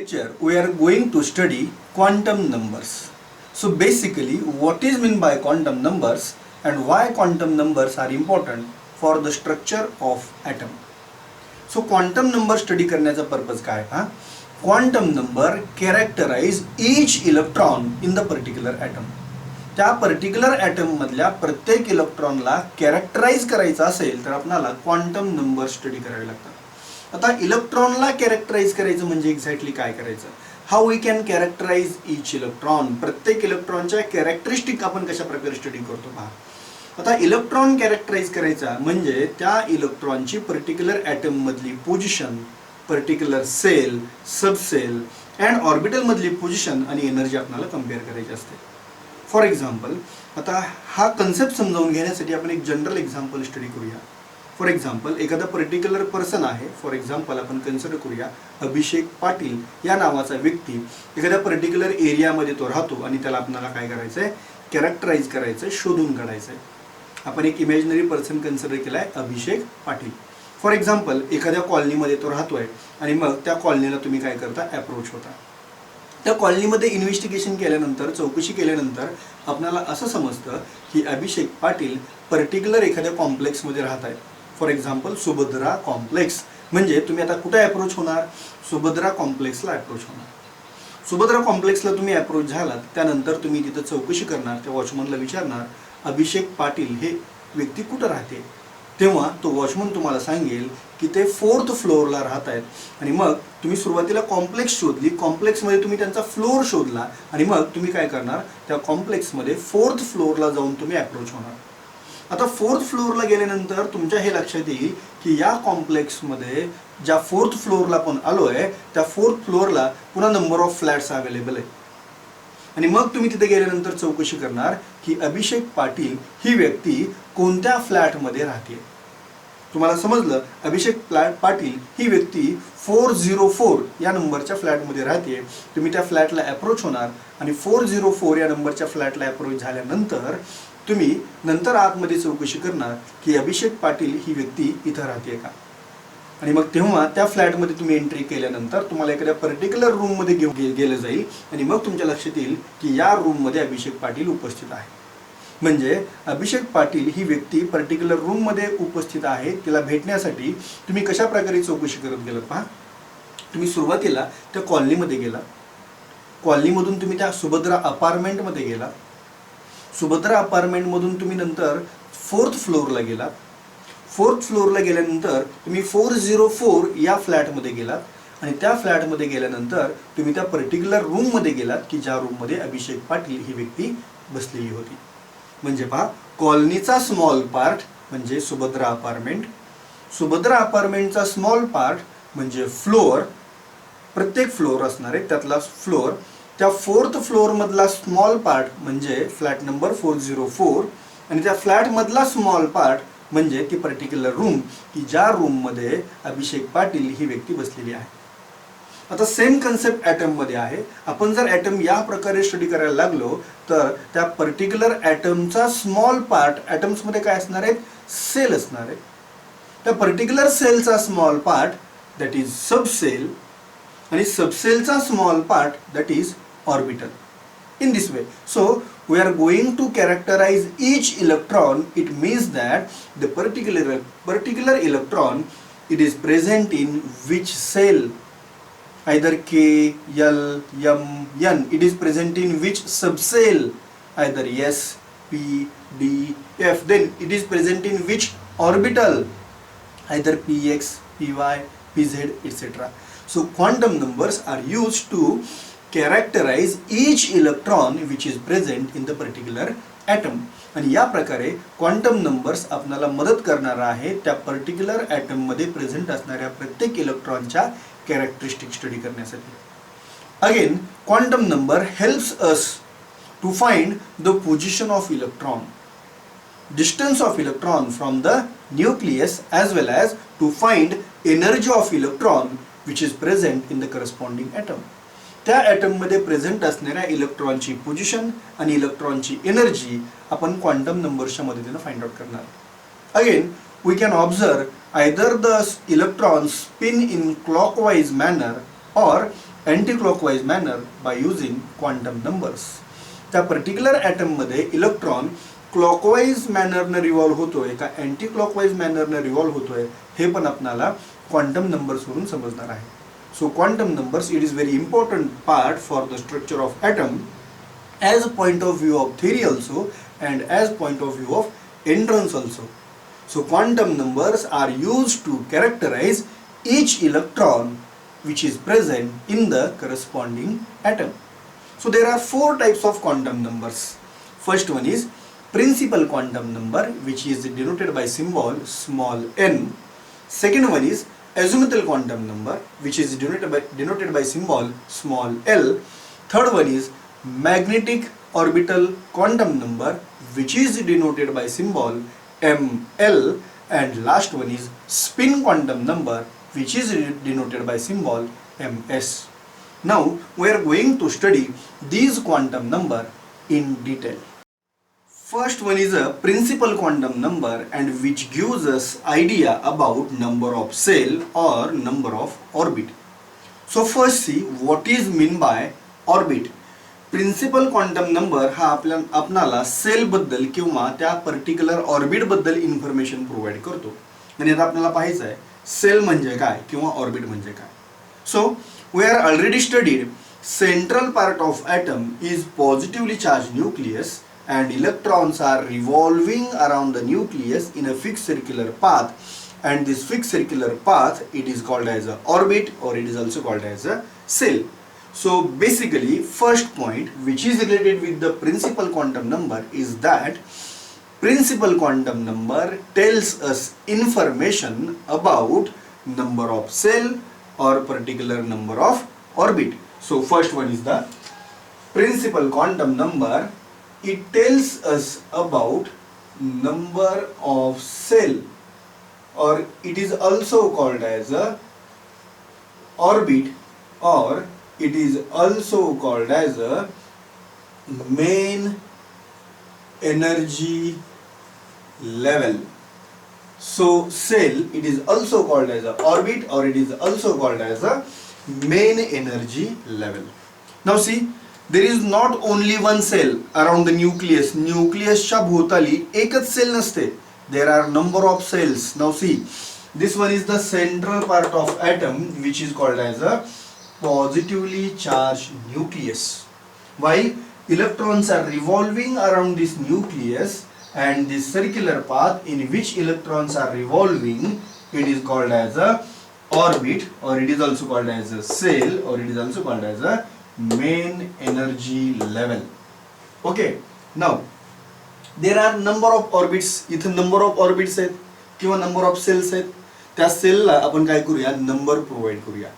lecture we are going to study quantum numbers. So basically what is meant by quantum numbers and why quantum numbers are important for the structure of atom. So quantum number study करण्याचा purpose काय हा? Quantum number characterize each electron in the particular atom. त्या particular item मधल्या प्रत्येक इलेक्ट्रॉनला characterise करायचं असेल तर आपल्याला क्वांटम नंबर स्टडी करावे लागतात. आता इलेक्ट्रॉनला कॅरेक्टराइज करायचं म्हणजे एक्झॅक्टली काय करायचं? How we can characterize each electron. प्रत्येक इलेक्ट्रॉनच्या कॅरेक्टरिस्टिक आपण कशा प्रकारे स्टडी करतो पहा. आता इलेक्ट्रॉन कॅरेक्टराइज करायचा म्हणजे त्या इलेक्ट्रॉनची पर्टिक्युलर ॲटम मधली पोझिशन, पर्टिक्युलर सेल, सबसेल अँड ऑर्बिटल मधली पोझिशन आणि एनर्जी आपल्याला कम्पेअर करायची असते. फॉर एक्झाम्पल आता हा कन्सेप्ट समजावून घेण्यासाठी आपण एक जनरल एक्झाम्पल स्टडी करूया. फॉर एक्झाम्पल एखादा पर्टिक्युलर पर्सन आहे. फॉर एक्झाम्पल आपण कन्सिडर करूया अभिषेक पाटील या नावाचा व्यक्ती एखाद्या पर्टिक्युलर एरियामध्ये तो राहतो आणि त्याला आपल्याला काय करायचं आहे? कॅरेक्टराइज करायचं आहे, शोधून काढायचं आहे. आपण एक इमॅजिनरी पर्सन कन्सिडर केला आहे अभिषेक पाटील. फॉर एक्झाम्पल एखाद्या कॉलनीमध्ये तो राहतोय आणि मग त्या कॉलनीला तुम्ही काय करता? अप्रोच होता. त्या कॉलनीमध्ये इन्व्हेस्टिगेशन केल्यानंतर, चौकशी केल्यानंतर आपल्याला असं समजतं की अभिषेक पाटील पर्टिक्युलर एखाद्या कॉम्प्लेक्समध्ये राहत आहेत. For example Subhadra complex. म्हणजे तुम्ही आता कुठे अप्रोच होणार? सुभद्रा कॉम्प्लेक्सला अप्रोच होणार. सुभद्रा कॉम्प्लेक्सला तुम्ही अप्रोच झालात त्यानंतर तुम्ही तिथं चौकशी करणार, त्या वॉचमनला विचारणार अभिषेक पाटील हे व्यक्ती कुठं राहते. तेव्हा तो वॉचमन तुम्हाला सांगेल की ते 4th फ्लोअरला राहत आहेत. आणि मग तुम्ही सुरुवातीला कॉम्प्लेक्स शोधली, कॉम्प्लेक्समध्ये तुम्ही त्यांचा फ्लोअर शोधला आणि मग तुम्ही काय करणार? त्या कॉम्प्लेक्समध्ये 4th फ्लोअरला जाऊन तुम्ही अप्रोच होणार. आता 4th फ्लोअरला गेल्यानंतर तुमच्या हे लक्षात येईल की या कॉम्प्लेक्समध्ये ज्या 4th फ्लोअरला आपण आलो आहे त्या 4th फ्लोअरला पुन्हा नंबर ऑफ फ्लॅट्स अवेलेबल आहे. आणि मग तुम्ही तिथे गेल्यानंतर चौकशी करणार की अभिषेक पाटील ही व्यक्ती कोणत्या फ्लॅटमध्ये राहते. तुम्हाला समजलं अभिषेक पाटील ही व्यक्ती 404 या नंबरच्या फ्लॅटमध्ये राहते. तुम्ही त्या फ्लॅटला अप्रोच होणार आणि 404 या नंबरच्या फ्लॅटला अप्रोच झाल्यानंतर तुम्ही नंतर आतमध्ये चौकशी करणार की अभिषेक पाटील ही व्यक्ती इथं राहते का. आणि मग तेव्हा त्या फ्लॅटमध्ये तुम्ही एंट्री केल्यानंतर तुम्हाला एखाद्या पर्टिक्युलर रूममध्ये गेलं जाईल आणि मग तुमच्या लक्षात येईल की या रूममध्ये अभिषेक पाटील उपस्थित आहे. म्हणजे अभिषेक पाटील ही व्यक्ती पर्टिक्युलर रूममध्ये उपस्थित आहे. तिला भेटण्यासाठी तुम्ही कशा प्रकारे चौकशी करत गेलात पहा. तुम्ही सुरुवातीला त्या कॉलनीमध्ये गेला, कॉलनीमधून तुम्ही त्या सुभद्रा अपार्टमेंटमध्ये गेला, सुभद्रा अपार्टमेंटमधून तुम्ही नंतर 4th फ्लोअरला गेलात. 4th फ्लोअरला गेल्यानंतर तुम्ही 404 या फ्लॅटमध्ये गेलात आणि त्या फ्लॅटमध्ये गेल्यानंतर तुम्ही त्या पर्टिक्युलर रूममध्ये गेलात की ज्या रूममध्ये अभिषेक पाटील ही व्यक्ती बसलेली होती. म्हणजे पहा कॉलनीचा स्मॉल पार्ट म्हणजे सुभद्रा अपार्टमेंट, सुभद्रा अपार्टमेंटचा स्मॉल पार्ट म्हणजे फ्लोअर, प्रत्येक फ्लोअर असणार आहे त्यातला फ्लोअर, त्या 4th फ्लोअरमधला स्मॉल पार्ट म्हणजे फ्लॅट नंबर 404 आणि त्या फ्लॅटमधला स्मॉल पार्ट म्हणजे ती पर्टिक्युलर रूम की ज्या रूममध्ये अभिषेक पाटील ही व्यक्ती बसलेली आहे. आता सेम कन्सेप्ट ॲटममध्ये आहे. आपण जर ॲटम या प्रकारे स्टडी करायला लागलो तर त्या पर्टिक्युलर ॲटमचा स्मॉल पार्ट, ॲटम्समध्ये काय असणार आहेत? सेल असणार आहे. त्या पर्टिक्युलर सेलचा small part that is subcell आणि सबसेलचा small part that is orbital. In this way, so we are going to characterize each electron. It means that the particular electron, it is present in which cell, either K, L, M, N. It is present in which subcell, either S, P, D, F. Then it is present in which orbital, either Px, Py, Pz, etc. So quantum numbers are used to characterize each electron which is present in the particular atom. आणि या प्रकारे quantum numbers आपल्याला मदत करणार आहे त्या particular item मध्ये present असणाऱ्या प्रत्येक इलेक्ट्रॉनच्या कॅरेक्टरिस्टिक स्टडी करण्यासाठी. Again quantum number helps us to find the position of electron, distance of electron from the nucleus as well as to find energy of electron which is present in the corresponding atom. त्या ॲटममध्ये present असणाऱ्या इलेक्ट्रॉनची position आणि इलेक्ट्रॉनची energy आपण quantum नंबर्सच्या मदतीने find out करणार. Again we can observe either the electron spin in clockwise manner or anticlockwise manner by using quantum numbers. त्या पर्टिक्युलर ॲटममध्ये इलेक्ट्रॉन क्लॉकवाईज मॅनरनं रिव्हॉल्व होतोय का अँटी क्लॉकवाईज मॅनरनं रिव्हॉल्व होतोय हे पण आपल्याला क्वांटम नंबर्सवरून समजणार आहे. So quantum numbers it is very important part for the structure of atom as a point of view of theory also and as point of view of entrance also. So quantum numbers are used to characterize each electron which is present in the corresponding atom. So there are four types of quantum numbers. First one is principal quantum number, which is denoted by symbol small n. Second one is azimuthal quantum number, which is denoted by symbol small l. Third one is magnetic orbital quantum number, which is denoted by symbol ml. And last one is spin quantum number, which is denoted by symbol ms. Now we are going to study these quantum number in detail. First one is a principal quantum number, and which gives us idea about number of cell or number of orbit. So first see what is mean by orbit. Principal quantum number हा आपल्याला shell बद्दल किंवा त्या particular orbit बद्दल information provide करतो. आणि आता आपल्याला पाहायचं आहे सेल म्हणजे काय किंवा ऑर्बिट म्हणजे काय. So we are already studied central part of atom is positively charge nucleus and electrons are revolving around the nucleus in a fixed circular path, and this fixed circular path it is called as a orbit, or it is also called as a cell. So basically first point which is related with the principal quantum number is that principal quantum number tells us information about number of cell or particular number of orbit. So first one is the principal quantum number. It tells us about number of cell, or it is also called as a orbit, or it is also called as a main energy level. So cell it is also called as a orbit, or it is also called as a main energy level. Now see, there is not only one cell around the nucleus. Nucleus च्या भोवताली एकच sale नसते. There are number of cells. Now see, this one is the central part of atom, which is called as a positively charged nucleus. While electrons are revolving around this nucleus, and this circular path in which electrons are revolving, it is called as a orbit, or it is also called as a cell, or it is also called as a main energy level. Okay, now there are number of orbits. इथं number of orbits आहेत किंवा number of cells आहेत. त्या सेलला आपण काय करूया, number provide करूया.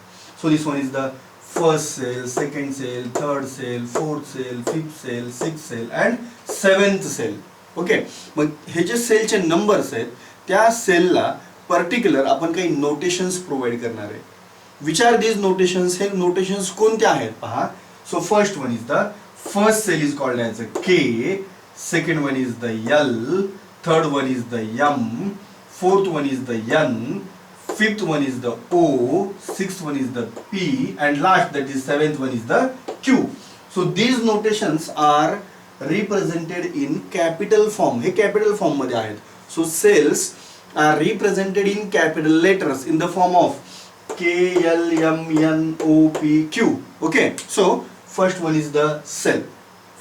So this one is the first cell, second cell, third cell, fourth cell, fifth cell, sixth cell and seventh cell. Okay, मग हे जे सेलचे नंबर्स आहेत त्या सेलला पर्टिक्युलर आपण काही नोटेशन्स प्रोव्हाइड करणार आहे. Which are these notations? हे notations कोणते आहेत पहा. So first one is the first cell is called as a K, second one is the L, third one is the M, fourth one is the N, fifth one is the O, sixth one is the P, and last, that is seventh one is the Q. So these notations are represented in capital form. हे capital form मध्ये आहेत. So cells are represented in capital letters in the form of K, L, M, N, O, P, Q. Okay, so first one is the cell.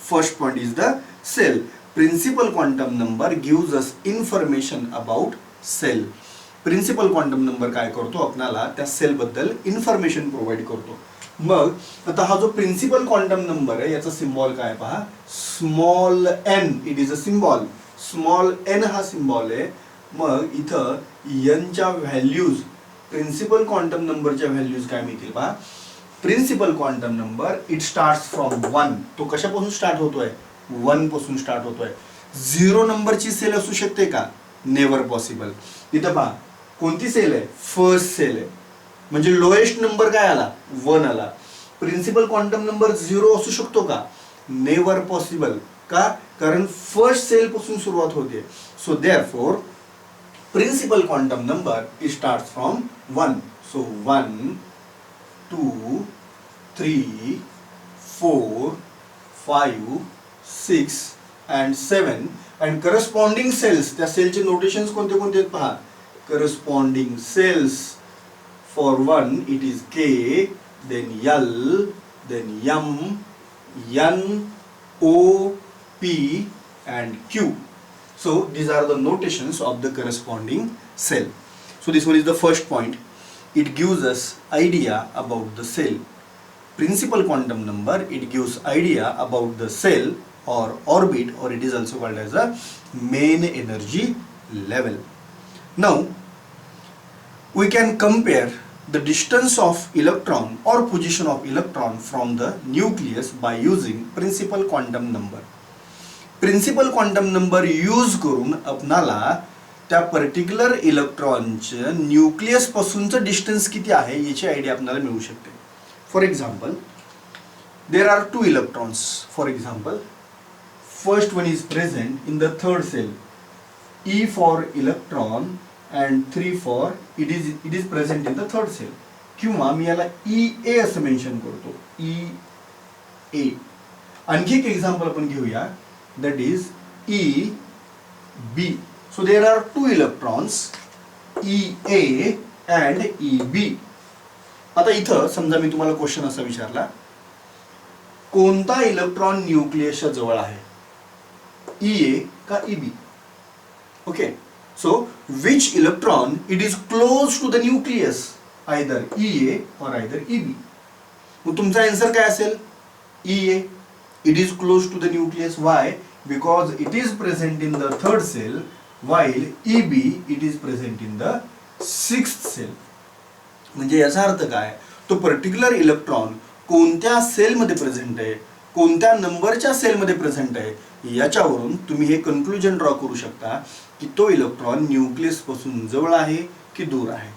First point is the cell. Principal quantum number gives us information about cell. Principal quantum number काय करतो आपल्याला त्या sale बद्दल information provide करतो. मग आता हा जो प्रिन्सिपल क्वांटम नंबर आहे याचा सिम्बॉल काय पहा, small n. It is a symbol. Small n हा सिम्बॉल आहे. मग इथं n च्या व्हॅल्यूज प्रिन्सिपल क्वांटम नंबरच्या व्हॅल्यूज काय मिळतील पहा. Principal quantum number it starts from 1. तो कशापासून स्टार्ट होतोय, 1 पासून स्टार्ट होतोय. 0 नंबरची सेल असू शकते का, नेव्हर पॉसिबल. इथं पहा कोणती सेल आहे, फर्स्ट सेल आहे. म्हणजे लोएस्ट नंबर काय आला, 1 आला. प्रिन्सिपल क्वांटम नंबर 0 असू शकतो का, नेव्हर पॉसिबल. का, कारण फर्स्ट सेल पासून सुरुवात होते. So therefore principal quantum number it starts from 1. So 1, 2, 3, 4, 5, 6 and 7 and corresponding cells, त्या सेलचे नोटेशन्स कोणते कोणते आहेत पहा. Corresponding cells for 1 it is K, then L, then M, N, O, P and Q. So these are the notations of the corresponding cell. So this one is the first point. It gives us idea about the cell. Principal quantum number, it gives idea about the cell or orbit, or it is also called as a main energy level. Now we can compare the distance of electron or position of electron from the nucleus by using principal quantum number. Principal quantum number use करून आपणाला त्या particular इलेक्ट्रॉनचं nucleus पासूनचं distance किती आहे याची idea आपल्याला मिळू शकते. For example, there are 2 electrons. For example, first one is present in the third shell. E for electron and 3 for it is present in the third shell. किंवा मी याला EA असं मेन्शन करतो. EA. आणखी एक एक्झाम्पल आपण घेऊया. That is EB. So there are 2 electrons, EA and EB. आता इथं समजा मी तुम्हाला क्वेश्चन असा विचारला, कोणता इलेक्ट्रॉन न्यूक्लियसच्या जवळ आहे, EA का EB? Okay, so which electron it is close to the nucleus, either EA or either EB. मग तुमचा आन्सर काय असेल? EA. It is close to the nucleus. Why? Because it is present in the third cell, while EB it is present in the sixth cell. म्हणजे याचा अर्थ काय? तो particular electron कोणत्या सेलमध्ये प्रेझेंट आहे, कोणत्या नंबरच्या सेलमध्ये प्रेझेंट आहे, याच्यावरून तुम्ही हे कन्क्लुजन ड्रॉ करू शकता की तो इलेक्ट्रॉन न्यूक्लियस पासून जवळ आहे की दूर आहे.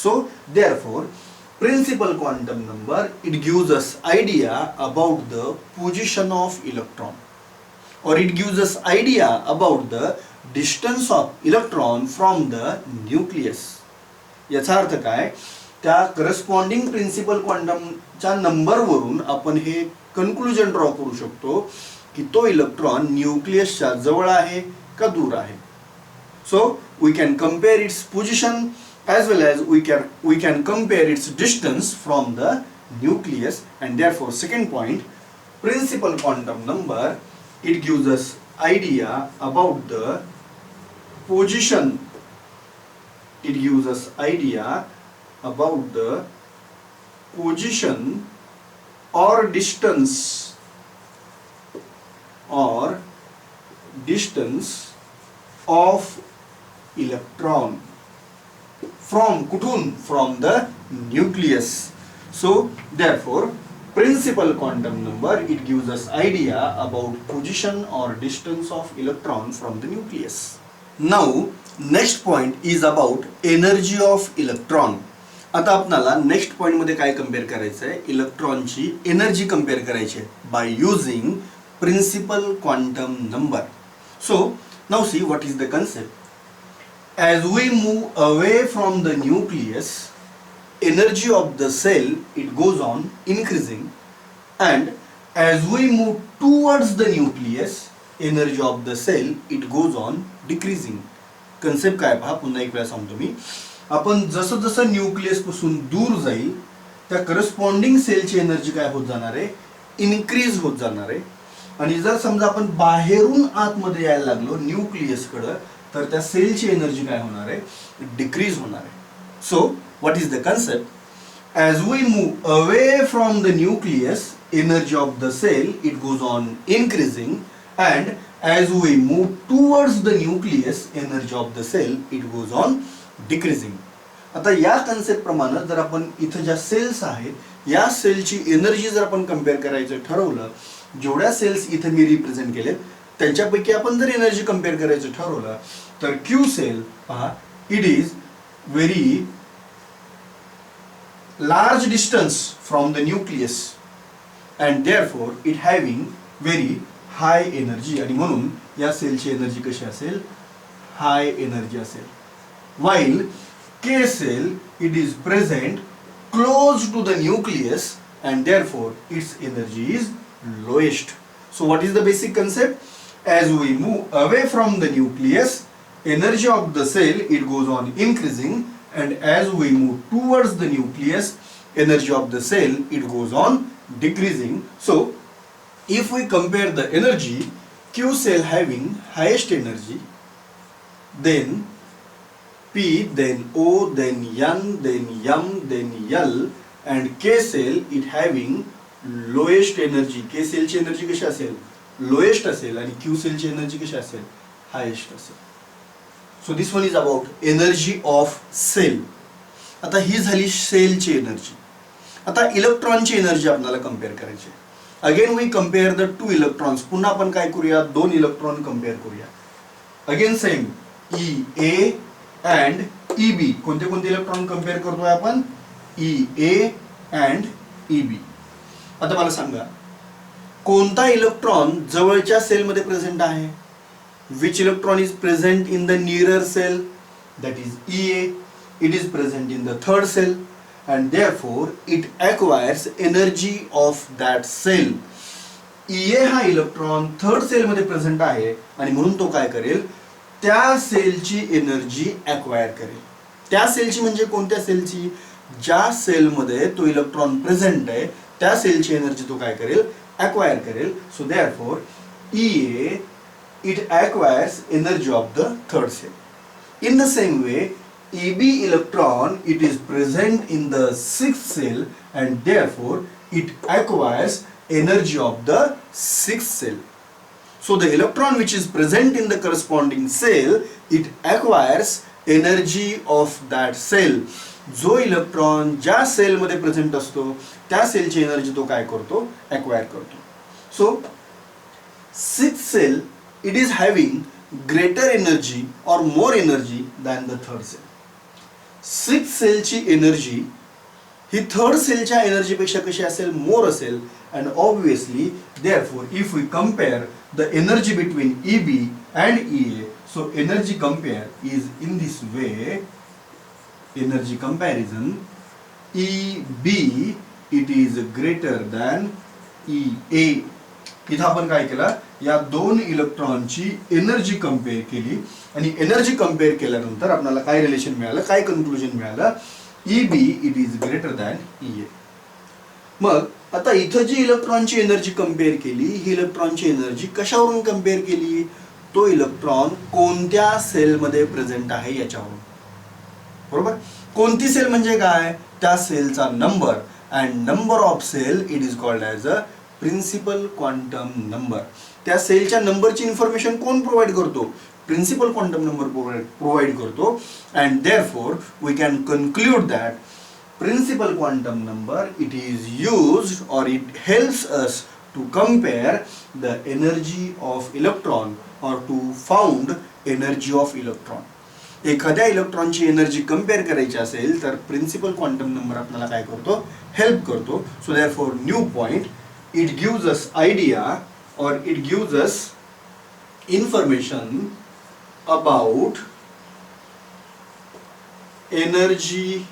So therefore principal quantum number, it gives us idea about the position of electron, or it gives us idea about the distance of electron from the nucleus. याचा अर्थ काय? त्या करस्पॉन्डिंग प्रिन्सिपल क्वांटमच्या नंबर वरून आपण हे कन्क्लुजन ड्रॉ करू शकतो की तो इलेक्ट्रॉन न्यूक्लियसच्या जवळ आहे का दूर आहे. So we can compare its position as well as we can compare its distance from the nucleus. And therefore second point, principal quantum number, it gives us idea about the position, it gives us idea about the position or distance of electron from कुठून? From the nucleus. So therefore principal quantum number, it gives us idea about position or distance of electron from the nucleus. Now next point is about energy of electron. आता आपल्याला next point मध्ये काय compare करायचं आहे? इलेक्ट्रॉनची energy compare करायची आहे by using principal quantum number. So now see what is the concept. As we move away from the nucleus, energy of the cell, it goes on increasing, and as we move towards the nucleus, energy of the cell, it goes on decreasing. Concept काय पहा, पुन्हा एक वेळा सांगतो मी. आपण जसं जसं nucleus पासून दूर जाईल त्या करस्पॉन्डिंग सेलची एनर्जी काय होत जाणार आहे? इन्क्रीज होत जाणार आहे. आणि जर समजा आपण बाहेरून आतमध्ये यायला लागलो न्यूक्लियसकडे, तर त्या सेलची एनर्जी काय होणार आहे? डिक्रीज होणार आहे. So what is the concept? As we move away from the nucleus, energy of the shell it goes on increasing, and as we move towards the nucleus, energy of the shell it goes on decreasing. आता या concept प्रमाणे जर आपण इथं ज्या cells आहेत या सेलची एनर्जी जर आपण कम्पेअर करायचं ठरवलं, जेवढ्या सेल्स इथे मी रिप्रेझेंट केले त्यांच्यापैकी आपण जर एनर्जी कम्पेअर करायचं ठरवलं तर क्यू सेल पहा, it is very large distance from the nucleus and therefore it having very high energy, आणि म्हणून या सेलची एनर्जी कशी असेल? हाय एनर्जी असेल. while K cell, it is present close to the nucleus and therefore its energy is lowest. So what is the basic concept? As we move away from the nucleus, energy of the cell it goes on increasing, and as we move towards the nucleus, energy of the cell it goes on decreasing. So if we compare the energy, Q cell having highest energy, then P, then O, then N, then M, then L, and K cell it having lowest energy. K cell ची energy कशी असेल? Lowest असेल, आणि Q cell ची energy कशी असेल? Highest असेल. So this one is about energy of shell. आता ही झाली सेलची एनर्जी. आता इलेक्ट्रॉनची एनर्जी आपल्याला कंपेअर करायची. Again we compare the two electrons. पुन्हा आपण काय करूया? दोन इलेक्ट्रॉन कंपेअर करूया. Again same E A and E B. कोणते कोणते इलेक्ट्रॉन कंपेअर करतोय आपण? E A and E B. आता मला सांगा, कोणता इलेक्ट्रॉन जवळच्या सेलमध्ये प्रेझेंट आहे? Which electron is present in the near shell? That is E A. It is present in the third shell, and therefore it acquires energy of that cell. EA हा electron third shell मध्ये present आहे, आणि म्हणून तो काय करेल? त्या सेलची एनर्जी ॲक्वायर करेल. त्या सेलची म्हणजे कोणत्या सेलची? ज्या सेलमध्ये तो इलेक्ट्रॉन प्रेझेंट आहे त्या सेलची एनर्जी तो काय करेल? ॲक्वायर करेल. So therefore EA it acquires energy of the third cell. In the same way, EB electron it is present in the sixth cell, and therefore it acquires energy of the sixth cell. So the electron which is present in the corresponding cell it acquires energy of that cell. जो electron ज्या sale मध्ये present असतो त्या सेलची energy तो काय करतो? Acquire करतो. So sixth cell it is having greater energy or more energy than the third cell. Six सेलची एनर्जी ही थर्ड सेलच्या एनर्जीपेक्षा कशी असेल? मोर असेल. And obviously therefore if we compare the energy between E B and E A, so energy compare is in this way. Energy comparison E B it is greater than E A. इथं आपण काय केलं? या दोन इलेक्ट्रॉनची energy compare केली, आणि energy compare केल्यानंतर आपल्याला काय रिलेशन मिळालं? काय कन्क्लुजन मिळालं? E B it is greater than E A. मग आता इथं जी इलेक्ट्रॉनची एनर्जी कंपेअर केली, ही इलेक्ट्रॉनची एनर्जी कशावरून कंपेअर केली? तो इलेक्ट्रॉन कोणत्या सेलमध्ये प्रेझेंट आहे याच्यावरून. बरोबर? कोणती सेल म्हणजे काय? त्या सेलचा number, and number of cell it is called as a principal quantum number. त्या सेलच्या नंबरची इन्फॉर्मेशन कोण प्रोव्हाइड करतो? प्रिन्सिपल क्वांटम नंबर प्रोव्हाइड करतो. And therefore we can conclude that principal quantum number it is used or it helps us to compare the energy of electron or to found energy of electron. एखाद्या इलेक्ट्रॉनची energy compare करायची असेल तर principal quantum number आपल्याला काय करतो? Help करतो. So therefore new point it gives us idea or it gives us information about energy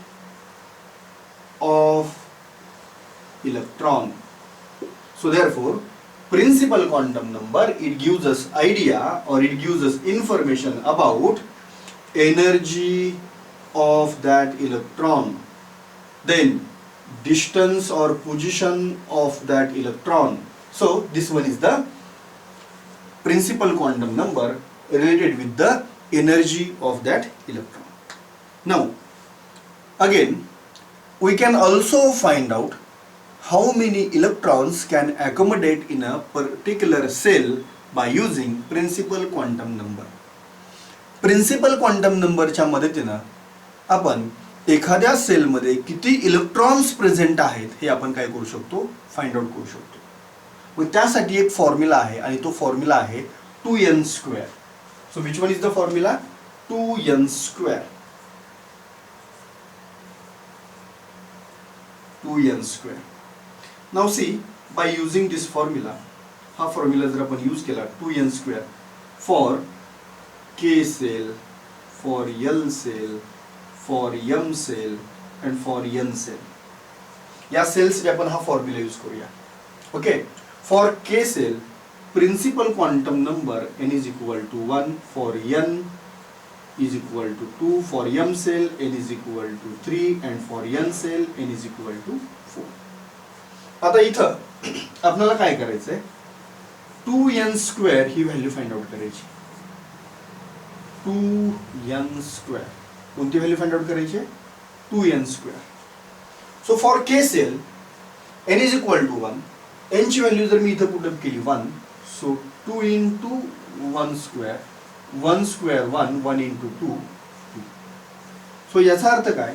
of electron. So therefore principal quantum number it gives us idea or it gives us information about energy of that electron. Then distance or position of that electron. So this one is the principal quantum number related with the energy of that electron. Now again we can also find out how many electrons can accommodate in a particular cell by using principal quantum number. Principal quantum number च्या मदतीने आपण एखाद्या सेलमध्ये किती electrons present आहेत हे आपण काय करू शकतो? फाइंड आउट करू शकतो. व त्यासाठी एक फॉर्म्युला आहे, आणि तो फॉर्म्युला आहे 2n square. So which one is the formula? 2n square. 2n square. Now see, by using this formula, हा फॉर्म्युला जर आपण यूज केला 2n square for K cell, for L cell, for M cell and for N cell. या सेलसाठी आपण हा formula use करूया. Okay, for K shell principal quantum number n is equal to 1, for n is equal to 2, for m cell n is equal to 3 and for n cell n is equal to 4. आता इथं आपल्याला काय करायचंय, 2n square ही value find out करायची. 2n square कोणती value find out करायची, 2n square. So for K shell n is equal to 1, n ची व्हॅल्यू जर मी इथं पुट अप केली 1, सो 2 into 1 square, 1 square 1, 1 into 2 2. So याचा अर्थ काय,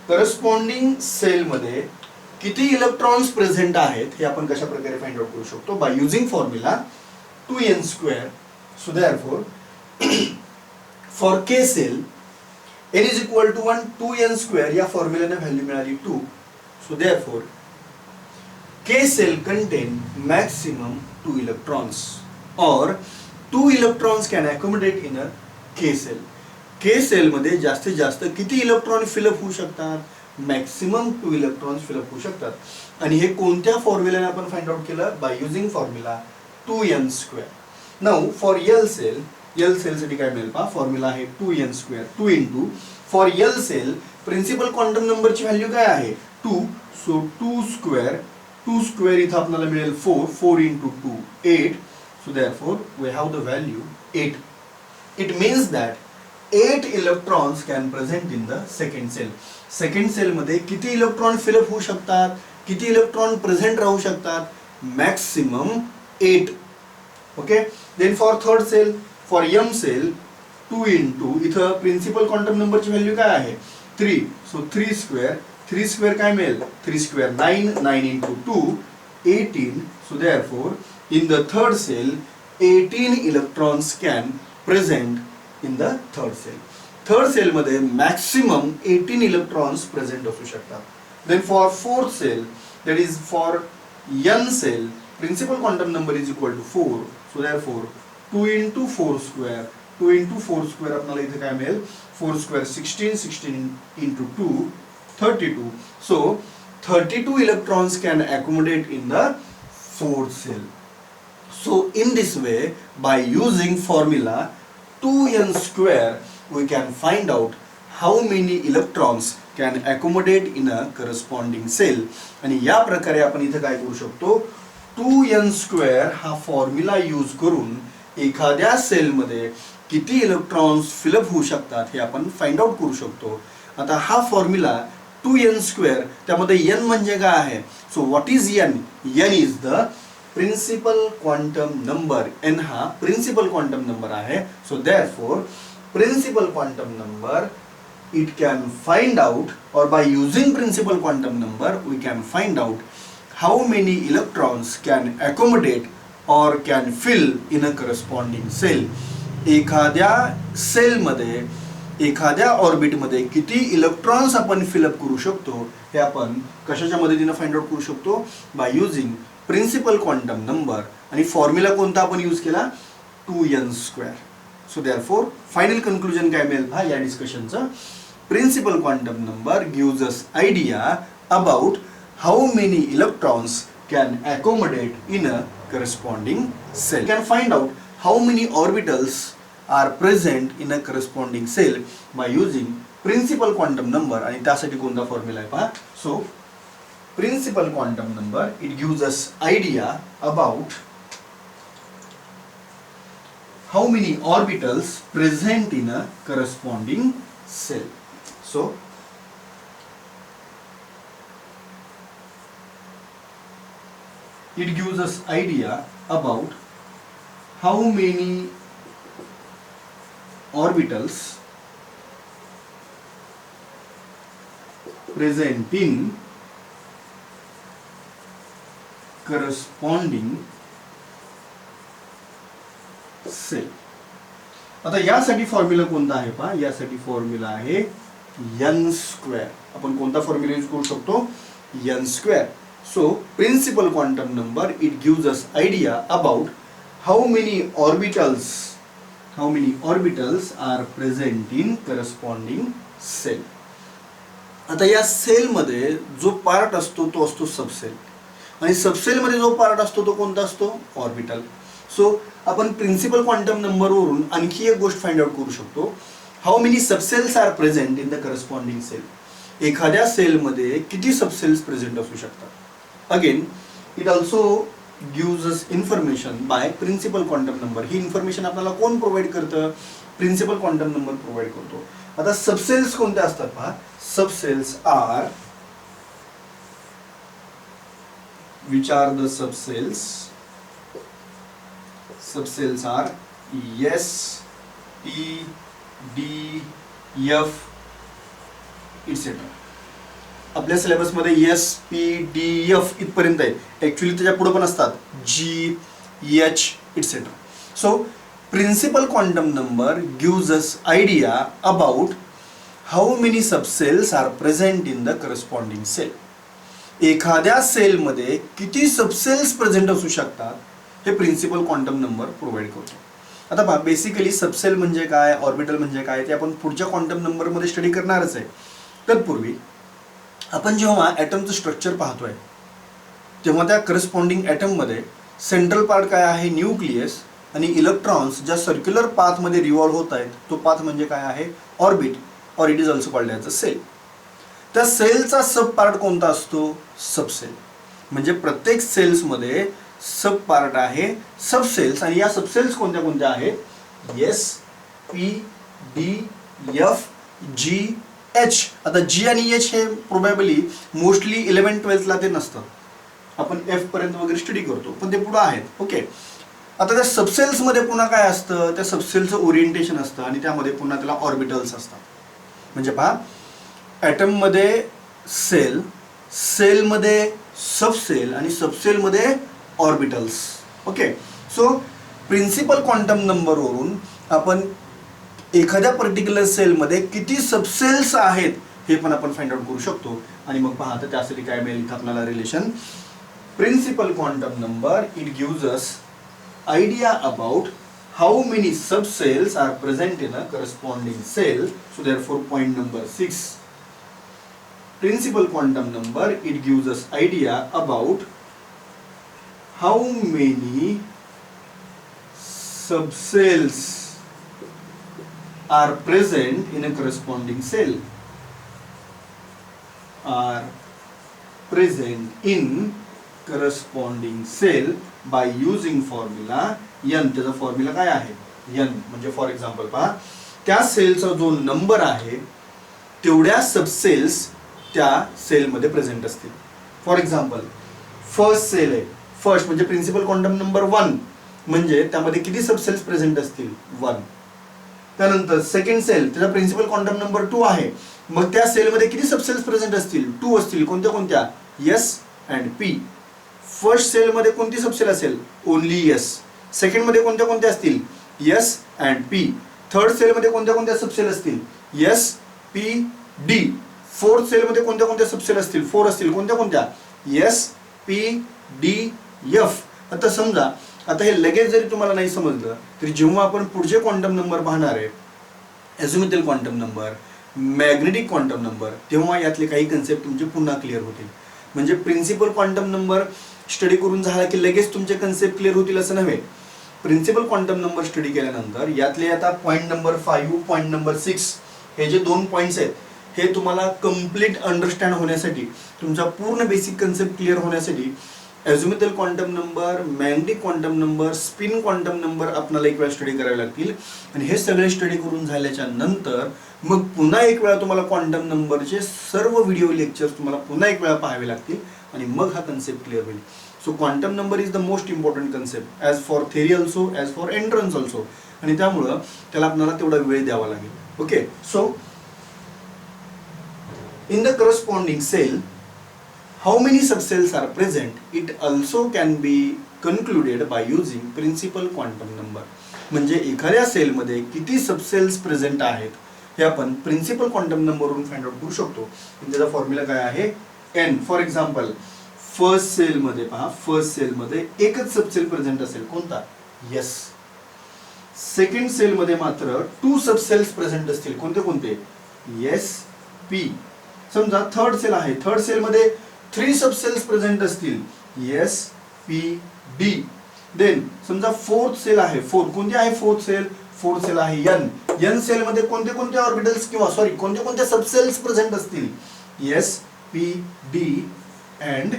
करस्पॉन्डिंग सेल मध्ये किती इलेक्ट्रॉन्स प्रेझेंट आहेत हे आपण कशा प्रकारे फाइंड आउट करू शकतो, by using formula 2n square. So therefore for K shell n is equal to 1, 2n square या फॉर्म्युलाने व्हॅल्यू मिळाली 2. So therefore K cell contain maximum 2 electrons or 2 electrons can accommodate in a K cell. K cell मध्ये जास्तीत जास्त किती electron fill up होऊ शकतात, maximum 2 electrons fill up होऊ शकतात. आणि हे कोणत्या फॉर्म्युलाने आपण फाइंड आउट केलं, by using formula 2n square. Now for L shell साठी काय मिळेल पहा, फॉर्म्युला आहे 2n square, 2 into for L shell principal quantum नंबरची व्हॅल्यू काय आहे 2, सो 2 स्क्वेअर, 2 स्क्वेअर इथं आपल्याला मिळेल 4, 4 into 2 8. So therefore we have the value 8. It means that 8 electrons can present in the second cell. Second shell मध्ये किती electron fill up होऊ शकतात, किती इलेक्ट्रॉन प्रेझेंट राहू शकतात, maximum 8. Okay, then for third shell, for m shell 2 into इथं principal quantum नंबरची value काय आहे 3, सो 3 स्क्वेअर, 3 स्क्वेअर काय मिळेल 3 square 9, 9 into 2 18. So therefore in the third cell 18 electrons can present in the third cell. Third shell मध्ये maximum 18 electrons present असू शकतात. Then for fourth shell, that is for n shell, principal quantum number is equal to 4. So therefore 2 into 4 square, 2 into 4 square आपल्याला इथे काय मिळेल 4 square 16, 16 into 2 32. So 32 electrons can accommodate in the fourth cell. So in this way, by using formula 2n square, we can find out how many electrons can accommodate in a corresponding cell. आणि या प्रकारे आपण इथे काय करू शकतो, 2n square हा formula use करून एखाद्या सेल मध्ये किती इलेक्ट्रॉन्स फिलअप होऊ शकतात हे आपण फाइंड आउट करू शकतो. आता हा फॉर्म्युला 2n स्क्वेअर, त्यामध्ये n म्हणजे काय आहे, so what is n, n is the principal quantum number. n हा प्रिन्सिपल क्वांटम नंबर आहे. So therefore principal quantum number it can find out, or by using principal quantum number we can find out how many electrons can accommodate or can fill in a corresponding cell. एखाद्या sale मध्ये, एखाद्या orbit मध्ये किती electrons आपण fill up करू शकतो हे आपण कशाच्या मदतीने फाइंड आउट करू शकतो, by using principal quantum number. आणि फॉर्म्युला कोणता आपण यूज केला 2n square. So therefore final conclusion काय मिळेल हा या डिस्कशनचं, principal quantum number gives us idea about how many electrons can accommodate in a corresponding cell. We can find out how many orbitals are present in a corresponding cell by using principal quantum number. आणि त्यासाठी कोणता formula आहे पहा. So principal quantum number, it gives us idea about how many orbitals present in a corresponding cell. So it gives us idea about how many orbitals present in corresponding cell. आता यासाठी formula कोणता आहे पहा, यासाठी formula आहे n square. आपण कोणता formula use करू शकतो, n square. So principal quantum number it gives us idea about how many orbitals are present in corresponding shell. आता या सेलमध्ये जो पार्ट असतो तो असतो सबसेल, आणि सबसेलमध्ये जो पार्ट असतो तो कोणता असतो? ऑर्बिटल. सो आपण प्रिन्सिपल क्वांटम नंबरवरून आणखी एक गोष्ट फाइंड आउट करू शकतो. How many subshells are present in the corresponding shell. एखाद्या सेलमध्ये किती सबसेल्स प्रेझेंट असू शकतात. Again it also gives us information by principal quantum number. ही इन्फॉर्मेशन आपल्याला कोण प्रोव्हाइड करतं? प्रिन्सिपल क्वांटम नंबर प्रोव्हाइड करतो. आता सबसेल्स कोणत्या असतात पहा. Subshells are, which are the subcells? Subcells are S, P, D, F, etc. आपल्या सिलेबस मध्ये S, P, D, F इथपर्यंत आहे. ऍक्च्युली त्याच्या पुढे पण असतात G, H, etc. So principal quantum number gives us idea about how many subshells are present in the corresponding shell. एखाद्या सेलमध्ये किती सबसेल्स प्रेझेंट असू शकतात हे प्रिन्सिपल क्वांटम नंबर प्रोव्हाइड करतो. आता पहा, बेसिकली सबसेल म्हणजे काय, ऑर्बिटल म्हणजे काय ते आपण पुढच्या क्वांटम नंबरमध्ये स्टडी करणारच आहे. तत्पूर्वी आपण जेव्हा ॲटमचं स्ट्रक्चर पाहतोय तेव्हा त्या करस्पॉन्डिंग ॲटममध्ये सेंट्रल पार्ट काय आहे? न्यूक्लियस. आणि इलेक्ट्रॉन्स ज्या सर्क्युलर पाथमध्ये रिव्हॉल्व होत आहेत तो पाथ म्हणजे काय आहे? ऑर्बिट, और it is also called as a shell. त्या सेलचा सब पार्ट कोणता असतो? सबसेल. म्हणजे प्रत्येक सेल्समध्ये सब पार्ट आहे सबसेल्स, आणि या सबसेल्स कोणत्या कोणत्या आहेत? एस, पी, डी, एफ, जी, एच. आता जी आणि एच हे प्रोबॅबली मोस्टली 11-12ला ते नसतं. आपण एफ पर्यंत वगैरे स्टडी करतो, पण ते पुढे आहेत. ओके. आता त्या सबसेल्समध्ये पुन्हा काय असतं? त्या सबसेलचं ओरिएंटेशन असतं आणि त्यामध्ये पुन्हा त्याला ऑर्बिटल्स असतात. म्हणजे पहा, ॲटममध्ये सेल, सेलमध्ये सबसेल आणि सबसेलमध्ये orbitals. Okay. So principal quantum नंबरवरून आपण एखाद्या पर्टिक्युलर सेलमध्ये किती सबसेल्स आहेत हे पण आपण फाइंड आउट करू शकतो. आणि मग पहा तर त्यासाठी काय मिळेल इथं आपल्याला relation. Principal quantum number it gives us idea about how many subcells are present in a corresponding cell. So therefore point number 6, principal quantum number, it gives us idea about how many subcells are present in a corresponding cell, are present in corresponding cell by using formula n. त्याचा formula काय आहे? n. म्हणजे for example पहा, त्या सेलचा जो number आहे तेवढ्या subcells त्या सेलमध्ये प्रेझेंट असतील. फॉर एक्झाम्पल फर्स्ट सेल आहे, फर्स्ट म्हणजे प्रिन्सिपल क्वांटम नंबर 1, म्हणजे त्यामध्ये किती सबसेल्स प्रेझेंट असतील? 1. त्यानंतर सेकंड सेल, त्याचा प्रिन्सिपल क्वांटम नंबर 2 आहे, मग त्या सेलमध्ये किती सबसेल्स प्रेझेंट असतील? 2 असतील. कोणत्या कोणत्या? S and P. फर्स्ट सेलमध्ये कोणती सबसेल असेल? Only S. सेकंड मध्ये कोणत्या कोणत्या असतील? S and P. थर्ड सेलमध्ये कोणत्या कोणत्या सबसेल असतील? S, P, D. फोर्थ सेलमध्ये कोणत्या कोणत्या सबसेल असतील? 4 असतील. कोणत्या कोणत्या? S, P, D, F. आता समजा, आता हे लगेच जरी तुम्हाला नाही समजलं तरी जेव्हा आपण पुढचे क्वांटम नंबर पाहणार आहे, azimuthal quantum number, magnetic quantum number, तेव्हा यातले काही कन्सेप्ट तुमचे पुन्हा क्लिअर होतील. म्हणजे प्रिन्सिपल क्वांटम नंबर स्टडी करून झाला की लगेच तुमचे कन्सेप्ट क्लिअर होतील असं नव्हे. प्रिन्सिपल क्वांटम नंबर स्टडी केल्यानंतर यातले आता पॉईंट नंबर 5, पॉईंट नंबर 6 हे जे 2 पॉईंट्स आहेत हे तुम्हाला कम्प्लीट अंडरस्टँड होण्यासाठी, तुमचा पूर्ण बेसिक कन्सेप्ट क्लिअर होण्यासाठी azimuthal quantum number, magnetic quantum number, spin quantum number आपल्याला एक वेळा स्टडी करावे लागतील. आणि हे सगळे स्टडी करून झाल्याच्या नंतर मग पुन्हा एक वेळा तुम्हाला क्वांटम नंबरचे सर्व व्हिडिओ लेक्चर्स तुम्हाला पुन्हा एक वेळा पाहावे लागतील आणि मग हा कन्सेप्ट क्लिअर होईल. So quantum number is the most important concept as for theory also, as for entrance also. आणि त्यामुळं त्याला आपल्याला तेवढा वेळ द्यावा लागेल. Okay. So in the corresponding cell, how many subcells are present, it also can be concluded by using principal quantum number. म्हणजे एखाद्या सेलमध्ये किती सबसेल्स प्रेझेंट आहेत हे आपण प्रिन्सिपल क्वांटम नंबरवरून फाइंड आउट करू शकतो. त्याचा फॉर्म्युला काय आहे? n. फॉर एक्झाम्पल फर्स्ट सेलमध्ये पहा, फर्स्ट सेलमध्ये एकच सबसेल प्रेझेंट असेल. कोणता? एस. सेकंड सेलमध्ये मात्र 2 सबसेल्स प्रेझेंट असतील. कोणते कोणते? S, P. समजा थर्ड सेल आहे, थर्ड सेल मध्ये 3 सबसेल्स प्रेझेंट असतील, एस पी डी. देन समजा फोर्थ सेल आहे, कोणती आहे फोर्थ सेल आहे एन. एन सेल मध्ये कोणते कोणते ऑर्बिटल्स किंवा सॉरी कोणते कोणते सबसेल्स प्रेझेंट असतील, S P D and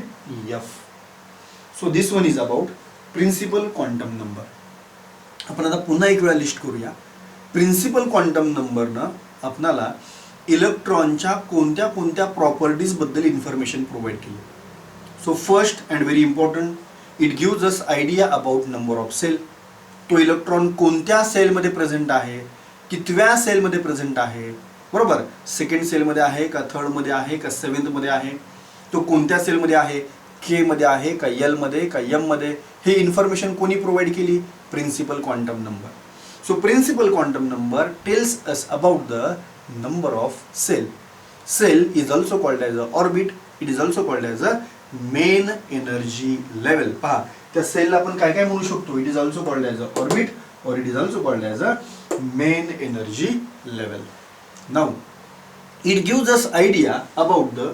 F. So this one is about principal quantum number. आपण आता पुन्हा एक वेळा लिस्ट करूया. प्रिन्सिपल क्वांटम नंबरनं आपल्याला इलेक्ट्रॉनच्या कोणत्या कोणत्या प्रॉपर्टीज बद्दल इन्फॉर्मेशन प्रोव्हाइड केली. So first and very important, it gives us idea about number of shell. तो इलेक्ट्रॉन कोणत्या सेलमध्ये प्रेझेंट आहे, कितव्या सेलमध्ये प्रेझेंट आहे, बरोबर, सेकंड सेलमध्ये आहे का, थर्डमध्ये आहे का, सेव्हन्थमध्ये आहे, तो कोणत्या सेलमध्ये आहे, के मध्ये आहे का, एल मध्ये का, एम मध्ये, हे इन्फॉर्मेशन कोणी प्रोव्हाइड केली, principal quantum number. So principal quantum number tells us about the number of cell. Cell is also called as a orbit. It is also called as a main energy level. पहा, त्या सेलला आपण काय काय म्हणू शकतो, it is also called as a orbit or it is also called as a main energy level. Now it gives us idea about the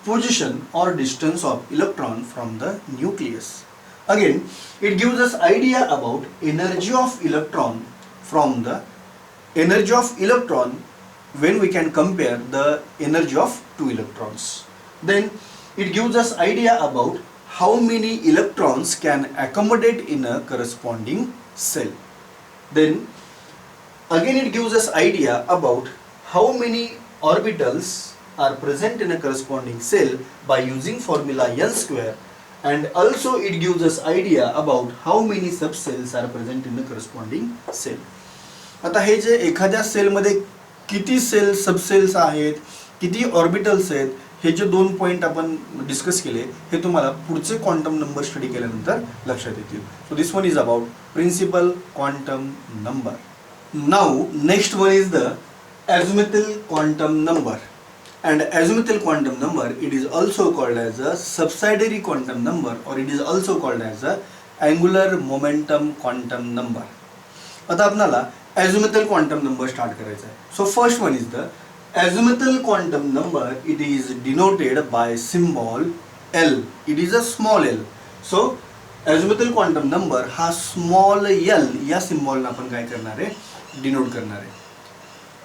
position or distance of electron from the nucleus. Again it gives us idea about energy of electron from the energy of electron when we can compare the energy of two electrons. Then it gives us idea about how many electrons can accommodate in a corresponding cell. Then again it gives us idea about how many orbitals are present in a corresponding cell by using formula n square, and also it gives us idea about how many subcells are present in the corresponding cell. आता हे जे एखाद्या सेलमध्ये किती sale subcells आहेत, किती orbitals आहेत, हे जे 2 पॉइंट आपण डिस्कस केले, हे तुम्हाला पुढचे क्वांटम नंबर स्टडी केल्यानंतर लक्षात येतील. So this one is about principal quantum number. Now next one is the azimuthal quantum number. And azimuthal quantum number, it is also called as a subsidiary quantum number, or it is also called as a angular momentum quantum number. आता आपल्याला azimuthal quantum number start करायचा आहे. So first one is the azimuthal quantum number. It is denoted by symbol L. It is a small l. So azimuthal quantum number हा small l या symbol ने आपण काय करणार आहे, डिनोट करणार आहे.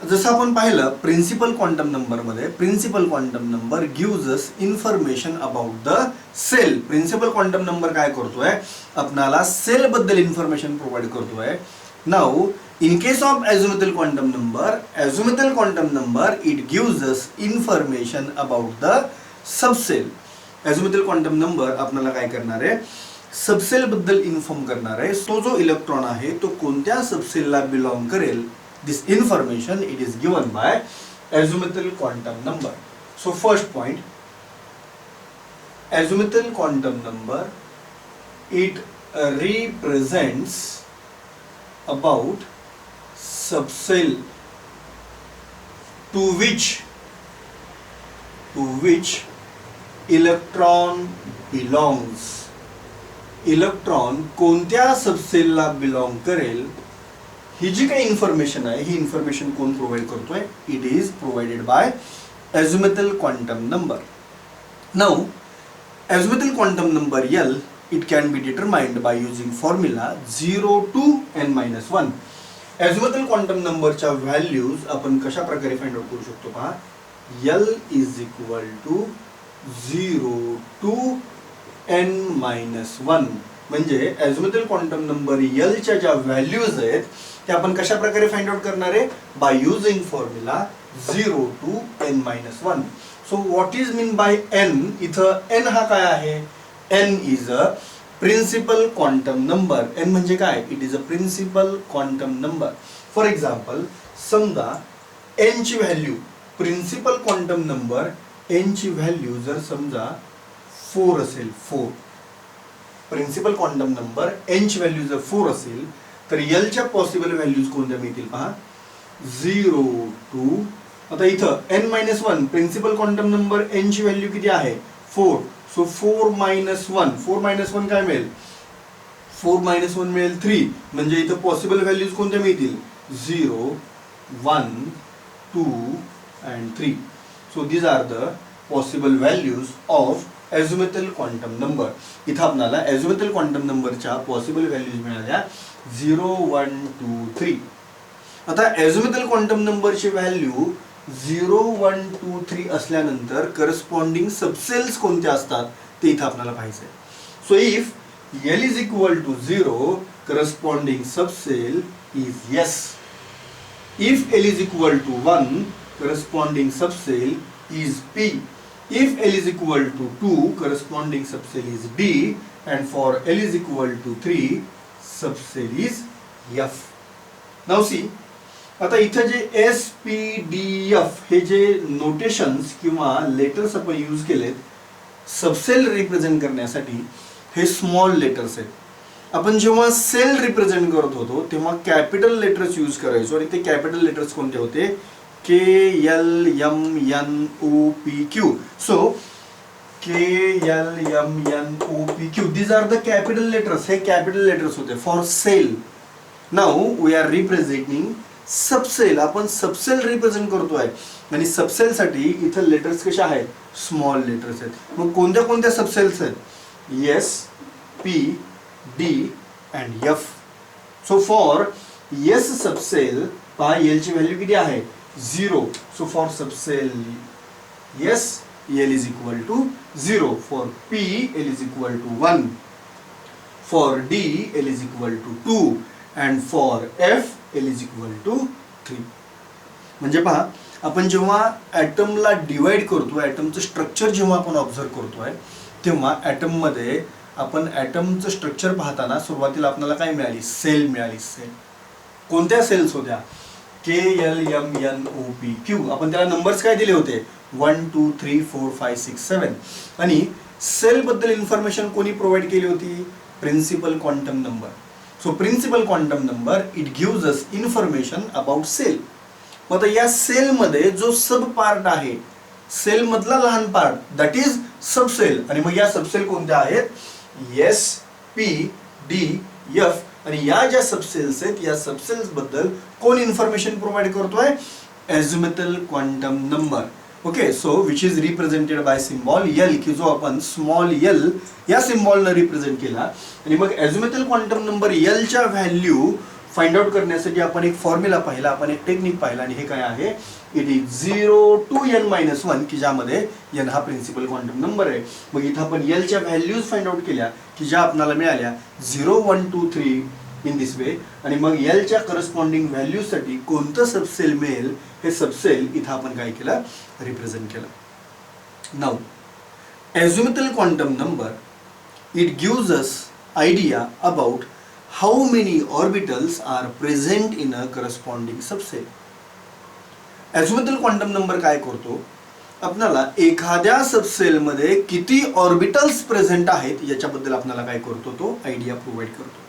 जसं आपण पाहिलं प्रिन्सिपल क्वांटम नंबर मध्ये, principal quantum number gives us information about the shell. Principal quantum number काय करतोय, आपल्याला सेल बद्दल इन्फॉर्मेशन प्रोव्हाइड करतोय. Now in case of azimuthal quantum number it gives us information about the subcell. azimuthal quantum number आपल्याला काय करणार आहे, सबसेल बद्दल इन्फॉर्म करणार आहे. तो जो इलेक्ट्रॉन आहे तो कोणत्या सबसेलला बिलॉंग करेल, this information it is given by azimuthal quantum number. So first point, azimuthal quantum number, it represents about subcell to which electron belongs. Electron कोणत्या सबसेलला बिलॉंग करेल, ही जी काही इन्फॉर्मेशन आहे ही इन्फॉर्मेशन कोण प्रोव्हाइड करतोय, it is provided bye azimuthal quantum number. Now azimuthal quantum number L, it can be determined by using formula 0 to n-1. azimuthal quantum number च्या values आपण कशा प्रकारे फाइंड आउट करू शकतो पहा. L is equal to 0 to n-1. म्हणजे azimuthal quantum number L च्या ज्या व्हॅल्यूज आहेत त्या आपण कशा प्रकारे फाइंड आउट करणार आहे, by using formula 0 to n-1. So what is mean by n, इथं n हा काय आहे, n is a principal quantum number. n म्हणजे काय, it is a principal quantum number. For example समजा n ची value, principal quantum number n ची value जर समजा 4 असेल, 4, प्रिन्सिपल क्वांटम नंबर n ची व्हॅल्यू जर 4 असेल तर L च्या पॉसिबल व्हॅल्यूज कोणत्या मिळतील पहा, 0 to, आता इथं n-1, principal quantum number n ची व्हॅल्यू किती आहे, 4. सो 4-1 काय मिळेल, 4-1 मिळेल 3. म्हणजे इथं पॉसिबल व्हॅल्यूज कोणत्या मिळतील, 0, 1, 2 and 3. So these are the possible values of azimuthal quantum number. इथं आपल्याला ॲझोमेथल क्वांटम नंबरच्या पॉसिबल व्हॅल्यूज मिळाल्या 0, 1, 2, 3. आता ॲझोमेथल क्वांटम नंबरची व्हॅल्यू 0, 1, 2, 3 असल्यानंतर करस्पॉन्डिंग सबसेल्स कोणते असतात ते इथं आपल्याला पाहिजे. So if L is equal to 0, corresponding subcell is S. If L is equal to 1, corresponding subcell is P. If L is equal to 2, corresponding subcell is D. And for L is equal to 3, subcell is F. Now see, आता इथं जे S, P, D, F हे जे notations किंवा letters आपण use केलेत सबसेल represent करण्यासाठी, हे स्मॉल लेटर्स आहेत. आपण जेव्हा सेल रिप्रेझेंट करत होतो तेव्हा कॅपिटल लेटर्स यूज करायचो आणि ते कॅपिटल लेटर्स कोणते होते? KLMNOPQ. So KLMNOPQ, these are the capital letters. हे कॅपिटल लेटर्स होते for shell. Now we are representing subshell. आपण सबसेल रिप्रेझेंट करतोय आणि सबसेल साठी इथं लेटर्स कशा आहेत? स्मॉल लेटर्स आहेत. मग कोणत्या कोणत्या सबसेल्स आहेत? S, P, D and F. So for S subcell, पहा L ची व्हॅल्यू किती आहे? 0. So for subcell S, L is equal to 0. For P, L is equal to 1. For D, L is equal to 2. And for F, L is equal to 3. म्हणजे पहा, आपण जेव्हा ॲटमला divide करतो, ॲटमचं structure जेव्हा आपण ऑब्झर्व करतोय तेव्हा ॲटममध्ये आपण ॲटमचं स्ट्रक्चर पाहताना सुरुवातीला आपल्याला काय मिळाली? सेल मिळाली. सेल कोणत्या सेल्स होत्या? KLMNOPQ. आपण त्याला नंबर्स काय दिले होते? 1, 2, 3, 4, 5, 6, 7. आणि सेल बद्दल इन्फॉर्मेशन कोणी प्रोव्हाइड केली होती? Principal quantum number. So principal quantum number it gives us information about shell. आता या सेलमध्ये जो सब पार्ट आहे, सेल मधला लहान पार्ट, दॅट इज सबसेल. आणि मग या सबसेल कोणत्या आहेत? S, P, D, F. आणि या ज्या सबसेल्स आहेत या सबसेल्स बद्दल कोण इन्फॉर्मेशन प्रोव्हाइड करतोय? Azimuthal quantum number. Okay, so which is represented by symbol L, की जो आपण स्मॉल L या सिम्बॉलनं रिप्रेझेंट केला. आणि मग ॲझोमेथल क्वांटम नंबर L च्या व्हॅल्यू फाइंड आउट करण्यासाठी आपण एक फॉर्म्युला पाहिला, आपण एक टेक्निक पाहिला. आणि हे काय आहे? इट इज 0 to n-1, की ज्यामध्ये n हा प्रिन्सिपल क्वांटम नंबर आहे. मग इथं आपण L च्या व्हॅल्यूज फाइंड आउट केल्या की ज्या आपल्याला मिळाल्या 0, 1, 2, 3 इन दिस वे. आणि मग L च्या करस्पॉन्डिंग व्हॅल्यूसाठी कोणतं सबसेल मिळेल हे सबसेल इथं आपण काय केलं? रिप्रेझेंट केलं. Now azimuthal quantum number it gives us idea about how many orbitals are present in a corresponding subcell. Azimuthal quantum number काय करतो? आपल्याला एखाद्या सबसेल मध्ये किती ऑर्बिटल्स प्रेझेंट आहेत याच्याबद्दल आपल्याला काय करतो? तो आयडिया प्रोव्हाइड करतो.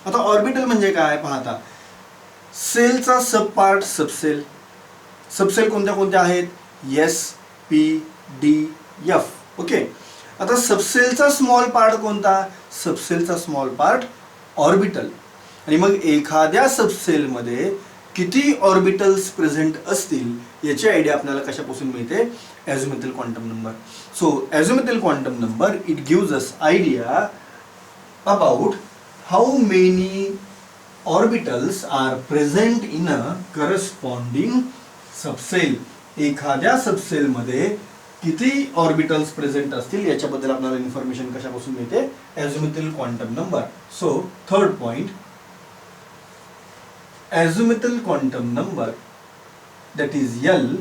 आता ऑर्बिटल म्हणजे काय पाहता? सेलचा सब पार्ट सबसेल. सबसेल कोणत्या कोणत्या आहेत? S, P, D, F. Okay, आता सबसेलचा स्मॉल पार्ट कोणता? सबसेलचा स्मॉल पार्ट ऑर्बिटल. आणि मग एखाद्या सबसेल मध्ये किती ऑर्बिटल्स प्रेझेंट असतील याची आयडिया आपल्याला कशापासून मिळते? Azimuthal quantum number. So azimuthal quantum number it gives us idea about how many orbitals are present in a corresponding subcell. एखाद्या सबसेल मध्ये किती ऑर्बिटल्स प्रेझेंट असतील याच्याबद्दल आपल्याला इन्फॉर्मेशन कशापासून मिळते? Azimuthal quantum number. So third point, azimuthal quantum number that is L,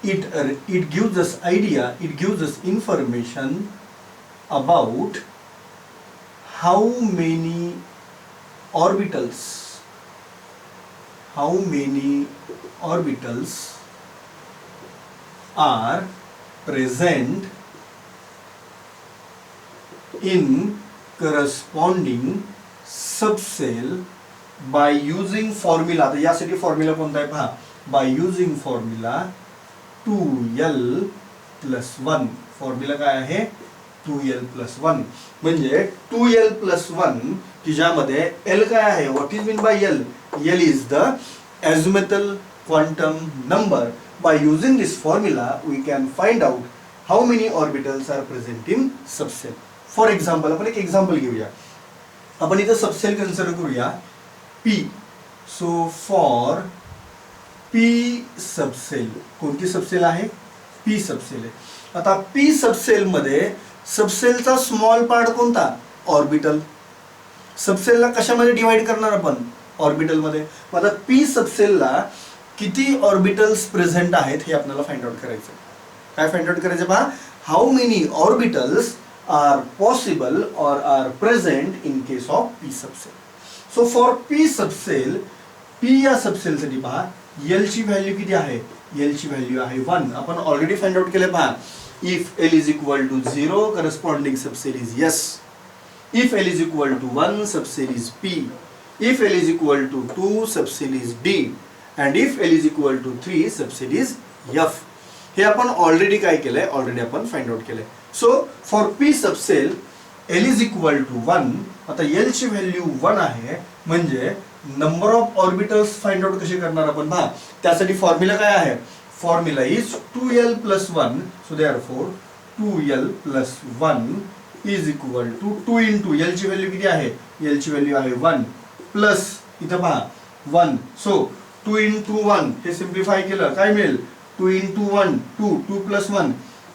it gives us idea, it gives us information about how many orbitals are present in corresponding subcell by using formula. आता यासाठी formula कोणता आहे पहा? by using formula 2l+1. Formula काय आहे? 2l+1. म्हणजे 2l+1 की ज्यामध्ये l काय आहे? What is mean by l? l is the azimuthal quantum number by using this formula we can find out how many orbitals are present in subcell. For example, आपण एक example घेऊया. आपण इथं सबसेल कन्सिडर करूया P. So for P सबसेल, कोणती सबसेल आहे? P सबसेल आहे. आता P सबसेल मध्ये सबसेलचा स्मॉल पार्ट कोणता? ऑर्बिटल. सबसेलला कशामध्ये डिवाइड करणार आपण? ऑर्बिटल मध्ये. आता P सबसेलला किती ऑर्बिटल्स प्रेझेंट आहेत हे आपल्याला फाइंड आउट करायचं. काय फाइंड आउट करायचं पहा? How many orbitals are possible or are present in case of P subcell. So for P subcell, P या सबसेलसाठी पहा L ची व्हॅल्यू किती आहे? L ची व्हॅल्यू आहे 1. आपण ऑलरेडी फाइंड आउट केले पहा. If L is equal to 0 corresponding subshell is S. If L is equal to 1, subcell is P. If L is equal to 2, subcell is D. And if L is equal to 3, subcell is F. हे आपण already काय केलंय? Already आपण find आउट केलंय. So for P सबसेल L is equal to 1. आता L ची व्हॅल्यू 1 आहे, म्हणजे number of orbitals find out कसे करणार आपण पहा. त्यासाठी फॉर्म्युला काय आहे? Formula is 2L plus 1. So therefore 2L plus 1 is equal to 2 into L ची व्हॅल्यू किती आहे? L ची व्हॅल्यू आहे 1 प्लस इथं पहा 1. सो 2 इंटू 1 हे सिम्प्लिफाय केलं काय मिळेल? 2 into 1 2, 2 plus 1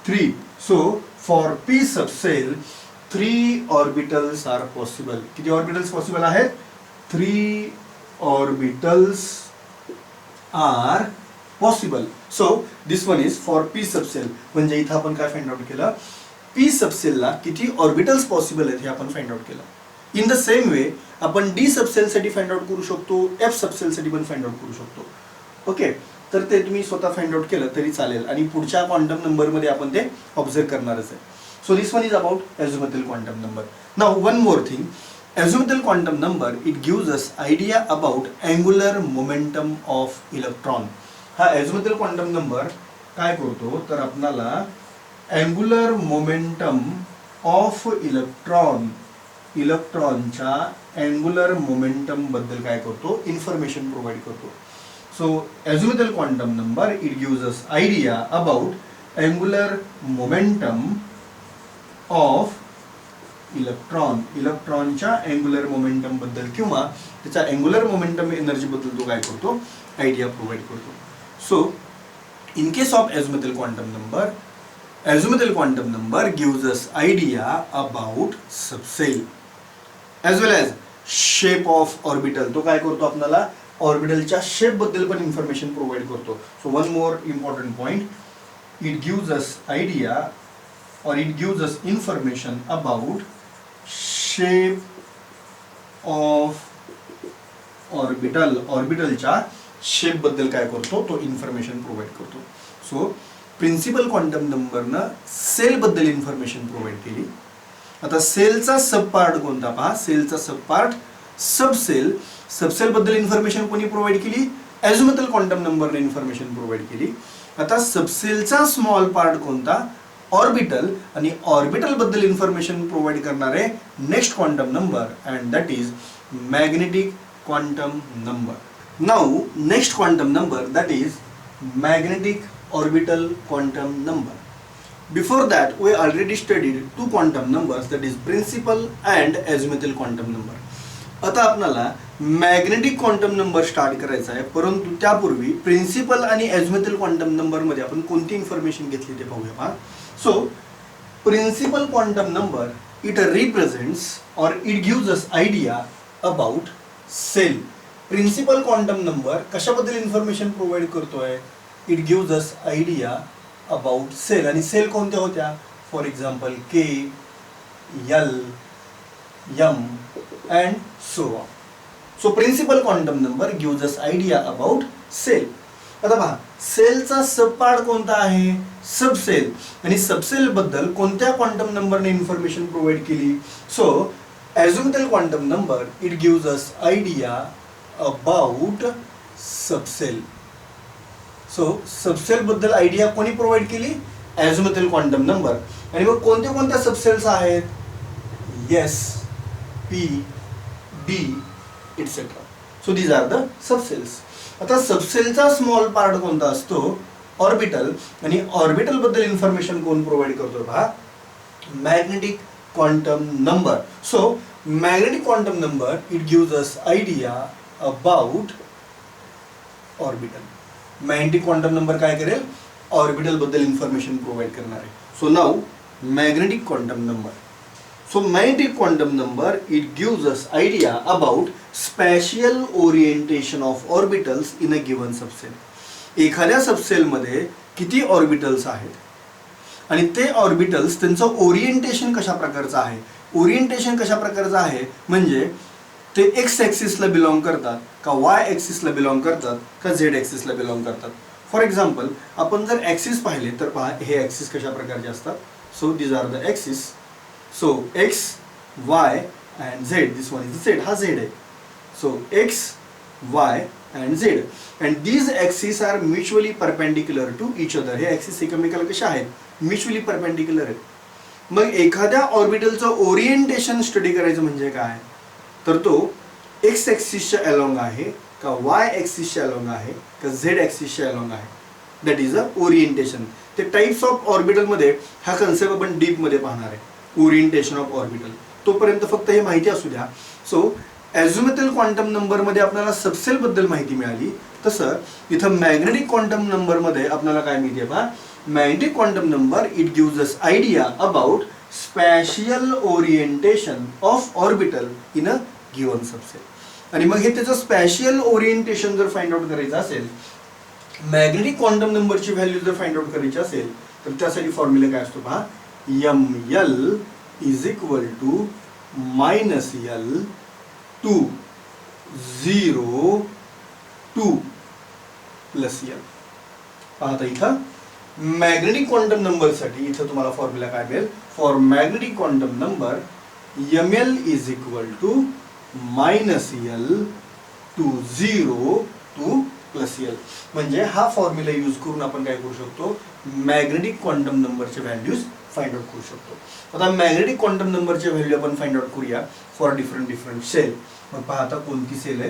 3. So for P subshell 3 orbitals are possible. किती ऑर्बिटल्स पॉसिबल आहेत? 3 orbitals are possible. So this one is for P subshell. म्हणजे इथं आपण काय फाइंड आउट केलं? P सबसेलला किती ऑर्बिटल्स पॉसिबल आहेत हे आपण फाइंड आउट केलं. इन द सेम वे आपण D सबसेलसाठी फाइंड आउट करू शकतो, F सबसेलसाठी पण फाइंड आउट करू शकतो. ओके, तर ते तुम्ही स्वतः फाइंड आउट केलं तरी चालेल आणि पुढच्या क्वांटम नंबरमध्ये आपण ते ऑब्झर्व करणारच आहे. So this one is about azimuthal quantum number. Now one more thing, azimuthal quantum number it gives us idea about angular momentum of electron. हा अझिमुथल क्वांटम नंबर काय करतो तर आपल्याला अँग्युलर मोमेंटम ऑफ इलेक्ट्रॉन, इलेक्ट्रॉनच्या angular momentum बद्दल काय करतो? Information provide करतो. So azimuthal quantum number it gives us idea about angular momentum of electron, इलेक्ट्रॉनच्या अँग्युलर मोमेंटम बद्दल किंवा त्याच्या अँग्युलर मोमेंटम एनर्जी बद्दल तो काय करतो? आयडिया प्रोव्हाइड करतो. So in case of azimuthal quantum number, azimuthal quantum number gives us idea about subcell as well as shape of orbital. तो काय करतो? आपल्याला ऑर्बिटलच्या शेप बद्दल पण इन्फॉर्मेशन प्रोव्हाइड करतो. So one more important point, it gives us idea or it gives us information about shape of orbital. ऑर्बिटलच्या shape बद्दल काय करतो? तो इन्फॉर्मेशन प्रोव्हाइड करतो. सो प्रिन्सिपल क्वांटम नंबरनं सेल बद्दल इन्फॉर्मेशन प्रोव्हाइड केली. आता सेलचा सब पार्ट कोणता पहा? सेलचा सब पार्ट सबसेल. सबसेल बद्दल इन्फॉर्मेशन कोणी प्रोव्हाइड केली? अझिमुथल क्वांटम नंबरने इन्फॉर्मेशन प्रोव्हाइड केली. आता सबसेलचा स्मॉल पार्ट कोणता? ऑर्बिटल. आणि ऑर्बिटल बद्दल इन्फॉर्मेशन प्रोव्हाइड करणारे next quantum number and that is magnetic quantum number. Now next quantum number that is magnetic orbital quantum number. Before that we already studied two quantum numbers, that is principal and azimuthal quantum number. आता आपल्याला magnetic quantum number start करायचा आहे, परंतु त्यापूर्वी principal आणि अझिमुथल quantum number मध्ये आपण कोणती इन्फॉर्मेशन घेतली ते पाहूया पहा. So principal quantum number it represents or it gives us idea about cell. Principal quantum number कशाबद्दल इन्फॉर्मेशन प्रोव्हाइड करतोय? It gives us idea about cell. आणि सेल कोणत्या होत्या? For example K, L, M and so on. So principal quantum number gives us idea about cell. आता पहा, सेलचा सब part कोणता आहे? सबसेल. आणि सबसेल बद्दल कोणत्या क्वांटम नंबरने इन्फॉर्मेशन प्रोव्हाइड केली? So azimuthal quantum number it gives us idea about subcell. So subcell बद्दल आयडिया कोणी प्रोव्हाइड केली? Azimuthal quantum number. आणि मग कोणत्या कोणत्या सबसेल्स आहेत? S, P, D etc. So these are the subshells. आता सबसेलचा स्मॉल पार्ट कोणता असतो? ऑर्बिटल, आणि ऑर्बिटल बद्दल इन्फॉर्मेशन कोण प्रोव्हाइड करतो पहा, magnetic quantum number. So magnetic quantum number it gives us idea about orbital. Magnetic quantum number काय करेल, ऑर्बिटल बद्दल इन्फॉर्मेशन प्रोव्हाइड करणार आहे. So now magnetic quantum number. So magnetic quantum number it gives us idea about spatial orientation of orbitals in a given subcell. एखाद्या सबसेल मध्ये किती orbitals आहेत आणि ते ऑर्बिटल्स त्यांचं ओरिएंटेशन कशा प्रकारचं आहे. ओरिएंटेशन कशा प्रकारचं आहे म्हणजे ते एक्स ॲक्सिसला बिलॉंग करतात का वाय ॲक्सिसला बिलॉंग करतात का झेड ॲक्सिसला बिलॉंग करतात. फॉर एक्झाम्पल आपण जर ॲक्सिस पाहिले तर पहा हे ॲक्सिस कशा प्रकारचे असतात. So these are the axis. So x, y and z. This one is the z. हा z आहे. So x, y and z. And these axes are mutually perpendicular to each other. हे axis एकमेकाला कशा आहेत, mutually perpendicular आहेत. मग एखाद्या ऑर्बिटलचं orientation study करायचं म्हणजे काय, तर तो x ॲक्सिसच्या अलॉंग आहे का y ॲक्सिसच्या अलॉंग आहे का z ॲक्सिसच्या अलॉंग आहे. That is a orientation. ते टाइप्स ऑफ ऑर्बिटल मध्ये हा कन्सेप्ट आपण डीप मध्ये पाहणार आहे, ओरिएंटेशन ऑफ ऑर्बिटल. तोपर्यंत फक्त हे माहिती असू द्या. सो ॲझिमुथल क्वांटम नंबर मध्ये आपल्याला सबसेल बद्दल माहिती मिळाली, तसं इथं मॅग्नेटिक क्वांटम नंबर मध्ये आपल्याला काय माहिती आहे पहा, magnetic quantum number it gives us idea about spatial orientation of orbital in a given subcell. आणि मग हे त्याचं स्पॅशियल ओरिएंटेशन जर फाइंड आउट करायचं असेल, मॅग्नेटिक क्वांटम नंबरची व्हॅल्यू जर फाइंड आउट करायची असेल, तर त्यासाठी फॉर्म्युला काय असतो पहा, ml is equal to minus l to 0 to plus l. पाहता इथं मॅग्नेटिक क्वांटम नंबर साठी इथं तुम्हाला फॉर्म्युला काय मिळेल, for magnetic quantum number ml is equal to minus l to 0 to plus l. म्हणजे हा फॉर्म्युला यूज करून आपण काय करू शकतो, मॅग्नेटिक क्वांटम नंबरचे व्हॅल्यूज फाइंड आउट करू शकतो. आता मॅग्नेटिक क्वांटम नंबरचे व्हॅल्यू आपण फाइंड आउट करूया फॉर डिफरंट सेल. मग पाहता कोणती सेल आहे.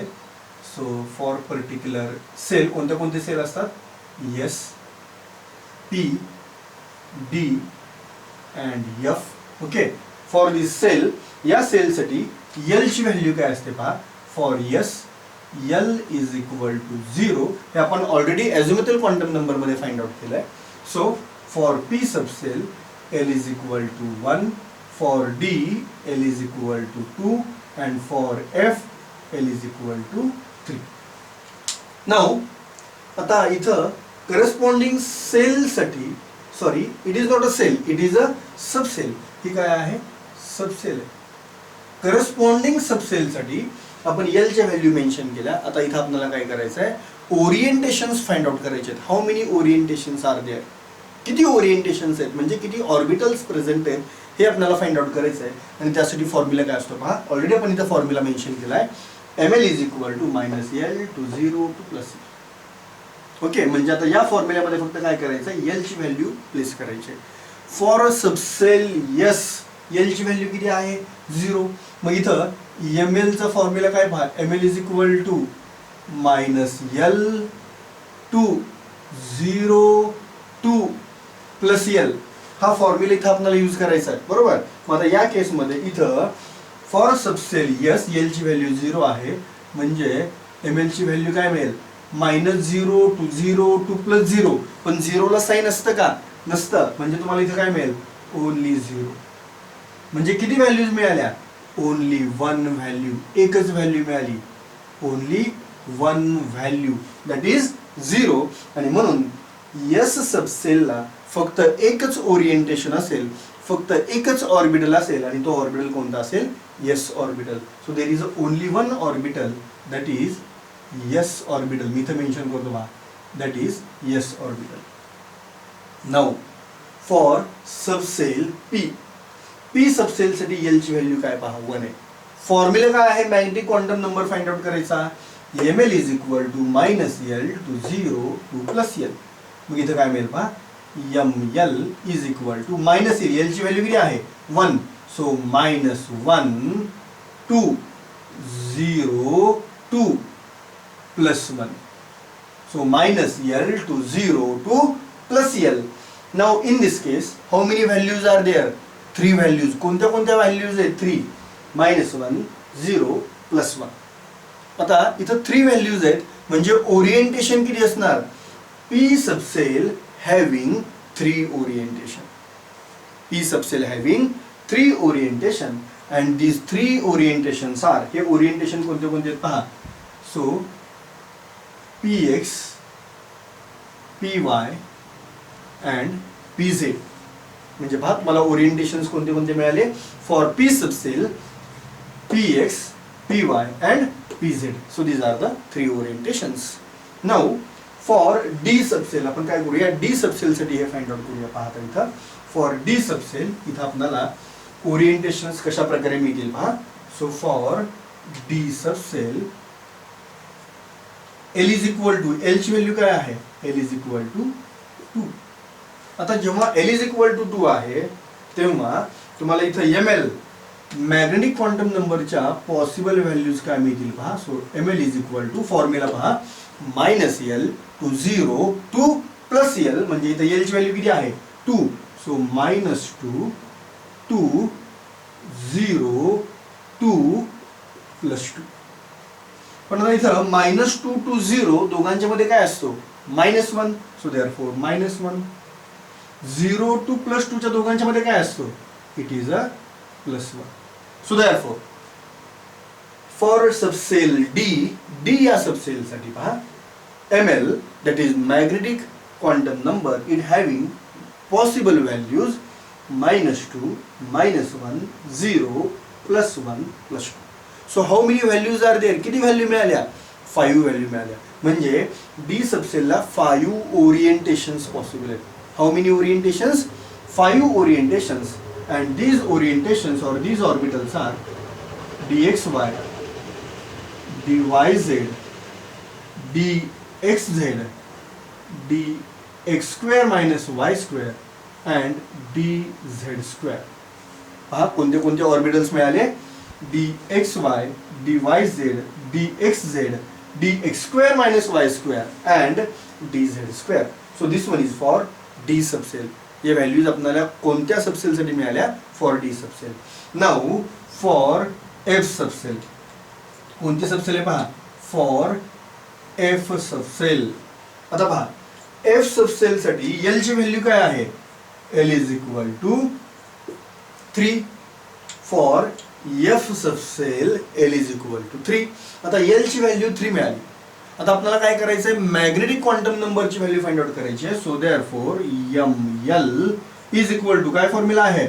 सो फॉर पर्टिक्युलर सेल कोणते सेल असतात, S, P, D and F. Okay, for this shell, या सेलसाठी एल ची व्हॅल्यू काय असते पहा, for S L is equal to 0. हे आपण ऑलरेडी ॲझिमुथल क्वांटम नंबर मध्ये फाइंड आउट केलंय. सो फॉर पी सबसेल L is equal to 1, for D L is equal to 2 and for F L is equal to 3. Now आता इथं corresponding cell साठी, sorry it is not a cell, it is a subcell. ही काय आहे, सबसेल आहे. Corresponding सबसेल साठी आपण L च्या व्हॅल्यू मेन्शन केल्या. आता इथं आपल्याला काय करायचं आहे, ओरिएंटेशन्स फाइंड आउट करायचे आहेत. How many orientations R there, किती ओरिएंटेशन्स आहेत म्हणजे किती ऑर्बिटल्स प्रेझेंट आहेत हे आपल्याला फाइंड आउट करायचं आहे. आणि त्यासाठी फॉर्म्युला काय असतो पहा, ऑलरेडी आपण इथं फॉर्म्युला मेन्शन केला आहे, ml is equal to minus L to 0 to plus L. Okay, म्हणजे आता या फॉर्म्युल्यामध्ये फक्त काय करायचं आहे, एल ची व्हॅल्यू प्लेस करायची आहे. फॉर अ सबसेल एस एल ची व्हॅल्यू किती आहे, 0. मग इथं ml चा फॉर्म्युला काय पहा, ml is equal to minus L to 0 to plus L. हा फॉर्म्युला इथं आपल्याला यूज करायचा आहे, बरोबर. मग आता या केसमध्ये इथं फॉर सबसेल यस एल ची व्हॅल्यू 0 आहे, म्हणजे ml ची व्हॅल्यू काय मिळेल, -0 टू 0 टू प्लस 0. पण 0 ला साइन असतं का, नसतं. म्हणजे तुम्हाला इथं काय मिळेल, ओनली 0. म्हणजे किती व्हॅल्यूज मिळाल्या, ओनली 1 व्हॅल्यू, एकच व्हॅल्यू मिळाली, ओनली 1 व्हॅल्यू, दॅट इज 0. आणि म्हणून यस सबसेलला फक्त एकच ओरिएंटेशन असेल, फक्त एकच ऑर्बिटल असेल, आणि तो ऑर्बिटल कोणता असेल, S orbital. So there is only one orbital, that is S orbital. मी इथं मेन्शन करतो बा, that is S orbital. Now for subcell P, P subcell साठी एल ची व्हॅल्यू काय पहा, 1 आहे. फॉर्म्युला काय आहे, magnetic quantum number find out करायचा, ml is equal to minus L to 0 to plus L. मग इथं काय मिळेल पहा, ml is equal to minus L, L ची व्हॅल्यू किती आहे, 1. So -1 to 0 to plus 1. So minus L to 0 to plus L. Now in this case, how many values are there? 3 values. कोणत्या कोणत्या values आहेत? 3. -1, 0, +1. आता इथं 3 values आहेत, म्हणजे ओरिएंटेशन किती असणार? P subcell having 3 orientation. P subcell having 3 orientation and these 3 orientations are, हे orientation कोणते कोणते आहेत पहा. So Px, Py and Pz. म्हणजे पहा तुम्हाला ओरिएंटेशन्स कोणते कोणते मिळाले? For P subcell, Px, Py and Pz. So these are the 3 orientations. Now for D subcell आपण काय करूया? D subcell साठी हे फाइंड आउट करूया. पाहता इथं फॉर D subcell इथं आपल्याला ओरिएंटेशन्स कशा प्रकारे मिळतील पहा. So for D subcell L is equal to, L ची व्हॅल्यू काय आहे? L is equal to 2. आता जेव्हा L is equal to 2 आहे तेव्हा तुम्हाला इथं ML मॅग्नेटिक क्वांटम नंबरच्या पॉसिबल व्हॅल्यूज काय मिळतील पहा. So ML is equal to formula पहा, -L to 0 to plus L, म्हणजे इथं L ची व्हॅल्यू किती आहे? 2. So -2 to 0 to +2. पण आता इथं -2 to 0 दोघांच्या मध्ये काय असतो? -1. So therefore -1. 0 to +2 च्या दोघांच्या मध्ये काय असतो? It is a +1. So therefore for सबसेल D या सबसेल साठी पहा, ML that is magnetic quantum number, it having possible values -2, -1, 0, +1, +2. So how many values are there? किती व्हॅल्यू मिळाल्या? 5 व्हॅल्यू मिळाल्या. म्हणजे D सबसेलला 5 ओरिएंटेशन्स पॉसिबल आहेत. How many orientations? 5 orientations, and these orientations or these orbitals are dxy, dyz, dxz, dx square minus y square and dz square. पहा कोणते कोणते orbitals मिळाले? dxy, dyz, dxz, dx square minus y square and dz square. So this one is for D subcell. ये values आपल्याला कोणत्या सबसेल साठी मिळाल्या? फॉर D सबसेल. नाउ फॉर F सबसेल. कोणती सबसेल आहे पहा? फॉर F सबसेल. आता पहा F सबसेल साठी L ची व्हॅल्यू काय आहे? L is equal to 3. For F सबसेल L is equal to 3. आता L ची व्हॅल्यू 3 मिळाली. आता आपल्याला काय करायचंय? मॅग्नेटिक क्वांटम नंबरची व्हॅल्यू फाइंड आउट करायची आहे. So therefore ML is equal to काय फॉर्म्युला आहे?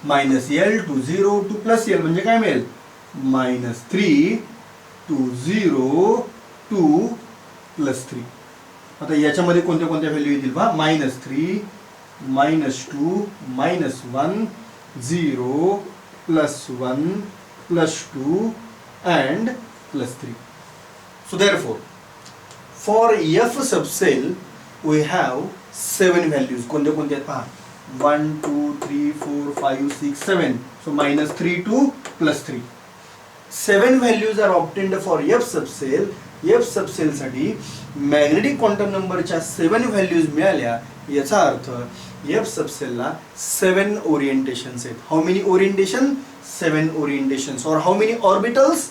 -L to 0 to plus L, म्हणजे काय मिळेल? -3 to 0 to +3. आता याच्यामध्ये कोणत्या कोणत्या व्हॅल्यू येतील पहा. -3, -2, -1, 0, +1, +2 and +3. So therefore for F subcell we have 7 values. कोणते कोणते आहेत पहा? 1, 2, 3, 4, 5, 6, 7. So -3 to +3. 7 values are obtained for F subcell. F subcell साठी मॅग्नेटिक क्वांटम नंबरच्या 7 व्हॅल्यूज मिळाल्या. याचा अर्थ F subcell ला 7 ओरिएंटेशन्स आहेत. How many orientation? 7 ओरिएंटेशन्स. और how many orbitals?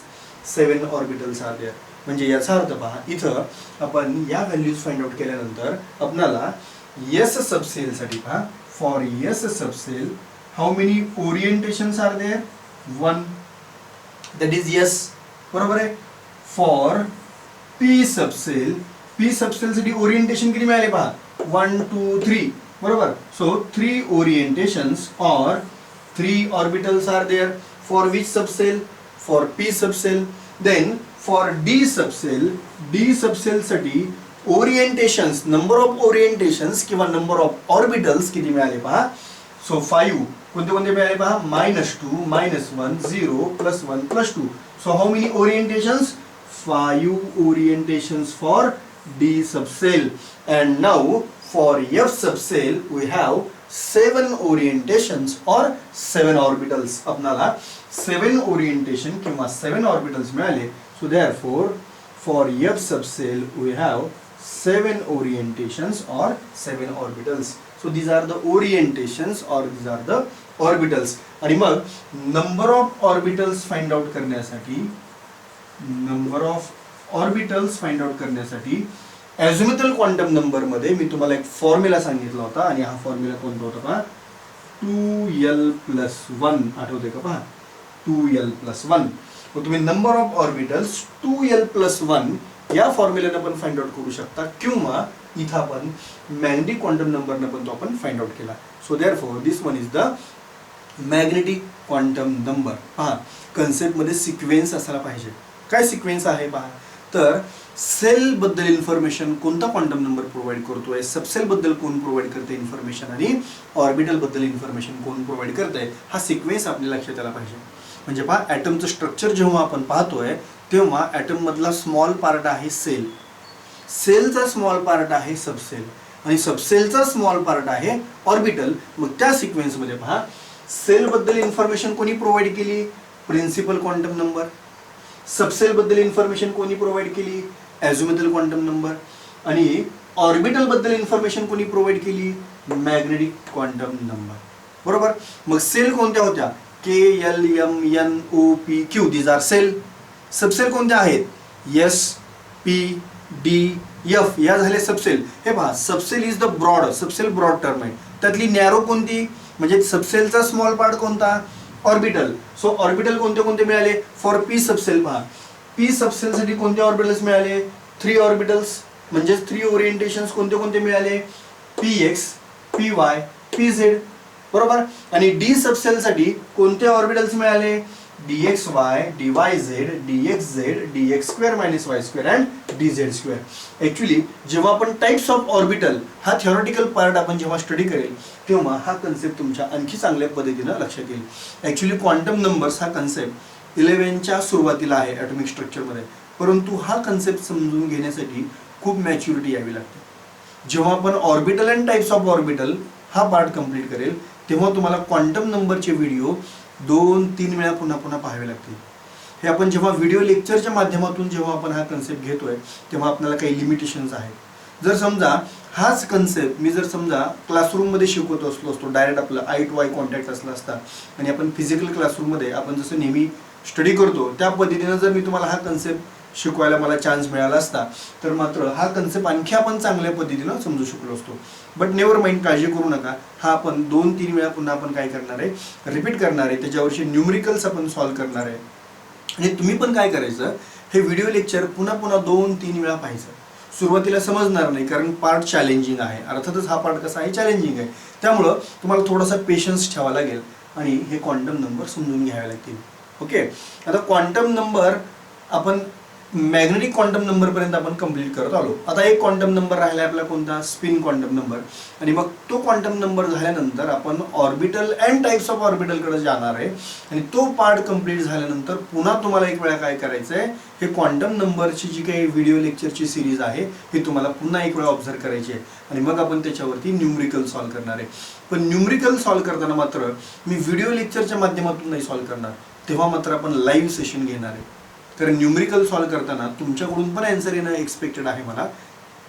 7 orbitals are there. म्हणजे याचा अर्थ पहा इथं आपण या व्हॅल्यूज फाइंड आउट केल्यानंतर आपल्याला S सबसेल साठी पहा, for S subcell how many orientations are there? 1. That is S. बरोबर आहे. फॉर P सबसेल, P सबसेल साठी ओरिएंटेशन किती मिळाले पहा? 1, 2, 3. बरोबर. सो 3 ओरिएंटेशन्स और 3 orbitals are there. For which subshell? For P subshell. Then for D subshell साठी ओरिएंटेशन्स, नंबर ऑफ ओरिएंटेशन्स किंवा नंबर ऑफ ऑर्बिटल्स किती मिळाले पहा? सो 5. कोणते कोणते मिळाले पहा? -2, -1, 0, +1, +2. So how many orientations? 5 orientations for D subcell. And now for F subcell we have 7 orientations or 7 orbitals. आपल्याला 7 ओरिएंटेशन किंवा 7 ऑर्बिटल्स मिळाले. So therefore for F subcell we have 7 orientations or 7 orbitals. So these are the orientations or these are the orbitals. आणि मग number of orbitals find out करण्यासाठी ॲझिमुथल quantum number मध्ये मी तुम्हाला एक formula सांगितला होता आणि हा फॉर्म्युला कोणता होता पहा 2l+1 आठवते का पहा 2l+1. मग तुम्ही नंबर ऑफ ऑर्बिटल्स 2l+1 या फॉर्म्युल्याने पण फाइंड आउट करू शकता किंवा इथं आपण मॅग्नेटिक क्वांटम नंबरने पण तो आपण फाइंड आउट केला. So therefore this one is the magnetic quantum number. पहा कन्सेप्ट मध्ये सिक्वेन्स असायला पाहिजे. काय सिक्वेन्स आहे पहा, तर सेल बद्दल इन्फॉर्मेशन कोणता क्वांटम नंबर प्रोव्हाइड करतोय, सबसेल बद्दल कोण प्रोव्हाइड करते इन्फॉर्मेशन आणि ऑर्बिटल बद्दल इन्फॉर्मेशन कोण प्रोव्हाइड करते, हा सिक्वेन्स आपल्या लक्षात आला पाहिजे. म्हणजे पहा ॲटमचं स्ट्रक्चर जेव्हा आपण पाहतोय तेव्हा ॲटम मधला स्मॉल पार्ट आहे सेल, सेलचा स्मॉल पार्ट आहे सबसेल आणि सबसेलचा स्मॉल पार्ट आहे ऑर्बिटल. मग त्या सिक्वेन्स मध्ये पहा सेल बद्दल इन्फॉर्मेशन कोणी प्रोव्हाइड केली, प्रिन्सिपल क्वांटम नंबर. सबसेल बद्दल इन्फॉर्मेशन कोणी प्रोव्हाइड केली, ॲझिमुथल क्वांटम नंबर. आणि ऑर्बिटल बद्दल इन्फॉर्मेशन कोणी प्रोव्हाइड केली, मॅग्नेटिक क्वांटम नंबर. बरोबर. मग सेल कोणत्या होत्या, KLMNOPQ, दीज आर सेल. सबसेल कोणत्या आहेत, SPDF, या झाले सबसेल. हे पहा सबसेल इज द ब्रॉड, सबसेल ब्रॉड टर्म आहे. त्यातली नॅरो कोणती, म्हणजे सबसेलचा स्मॉल पार्ट कोणता, ऑर्बिटल. सो ऑर्बिटल कोणते कोणते मिळाले फॉर पी सबसेल. पहा पी सबसेल साठी कोणते ऑर्बिटल्स मिळाले, 3 ऑर्बिटल्स, म्हणजे 3 ओरिएंटेशन्स कोणते कोणते मिळाले, PX, PY, PZ. बरोबर. आणि डी सबसेल साठी कोणते ऑर्बिटल्स मिळाले, DXY, DYZ, DXZ, DX² - Y² and DZ². Actually जेव्हा आपण टाइप्स ऑफ ऑर्बिटल हा थिओरिटिकल पार्ट आपण जेव्हा स्टडी करेल तेव्हा हा कन्सेप्ट तुमच्या आणखी चांगल्या पद्धतीनं लक्षात येईल. ऍक्च्युली क्वांटम नंबर्स हा कन्सेप्ट 11च्या सुरुवातीला आहे ॲटॉमिक स्ट्रक्चरमध्ये, परंतु हा कन्सेप्ट समजून घेण्यासाठी खूप मॅच्युरिटी यावी लागते. जेव्हा आपण orbital and types of orbital हा पार्ट कंप्लीट करेल तेव्हा तुम्हाला क्वांटम नंबरचे व्हिडिओ 2-3 वेळा पुन्हा पुन्हा पाहावे लागतील. हे आपण जेव्हा व्हिडिओ लेक्चरच्या माध्यमातून जेव्हा आपण हा कन्सेप्ट घेतोय तेव्हा आपल्याला काही लिमिटेशन्स आहेत. जर समजा हाच कन्सेप्ट मी जर समजा क्लासरूममध्ये शिकवत असतो डायरेक्ट आपलं आय टू आय कॉन्टॅक्ट असला असता आणि आपण फिजिकल क्लासरूममध्ये आपण जसं नेहमी स्टडी करतो त्या पद्धतीनं जर मी तुम्हाला हा कन्सेप्ट शिकवायला मला चान्स मिळाला असता तर मात्र हा कन्सेप्ट आणखी आपण चांगल्या पद्धतीनं समजू शकलो असतो. बट नेवर माइंड, काळजी करू नका. हा आपण 2-3 वेळा पुन्हा आपण काय करणार आहे, रिपीट करणार आहे. त्याच्यावरचे न्यूमरिकल्स आपण सॉल्व्ह करणार आहे. आणि तुम्ही पण काय करायचं, हे व्हिडिओ लेक्चर पुन्हा पुन्हा 2-3 वेळा पाहायचं. सुरुवातीला समजणार नाही कारण पार्ट चॅलेंजिंग आहे. अर्थातच हा पार्ट कसा आहे, चॅलेंजिंग आहे. त्यामुळं तुम्हाला थोडासा पेशन्स ठेवावा लागेल आणि हे क्वांटम नंबर समजून घ्यावे लागतील. ओके. आता क्वांटम नंबर आपण मॅग्नेटिक क्वांटम नंबर पर्यंत आपण कंप्लीट करत आलो. आता एक क्वांटम नंबर राहिला आपला कोणता, स्पिन क्वांटम नंबर. आणि मग तो क्वांटम नंबर झाल्यानंतर आपण orbital and types of orbital कडे जाणार आहे. आणि तो पार्ट कंप्लीट झाल्यानंतर पुन्हा तुम्हाला एक वेळा काय करायचं आहे, हे क्वांटम नंबरची जी काही व्हिडिओ लेक्चरची सिरीज आहे हे तुम्हाला पुन्हा एक वेळा ऑब्झर्व करायची आहे. आणि मग आपण त्याच्यावरती न्यूमरिकल सॉल्व्ह करणार आहे. पण न्यूमरिकल सॉल्व्ह करताना मात्र मी व्हिडिओ लेक्चरच्या माध्यमातून नाही सॉल्व्ह करणार, तेव्हा मात्र आपण लाईव्ह सेशन घेणार आहे. कारण न्यूमरिकल सॉल्व्ह करताना तुमच्याकडून पण आन्सर येणं एक्सपेक्टेड आहे मला.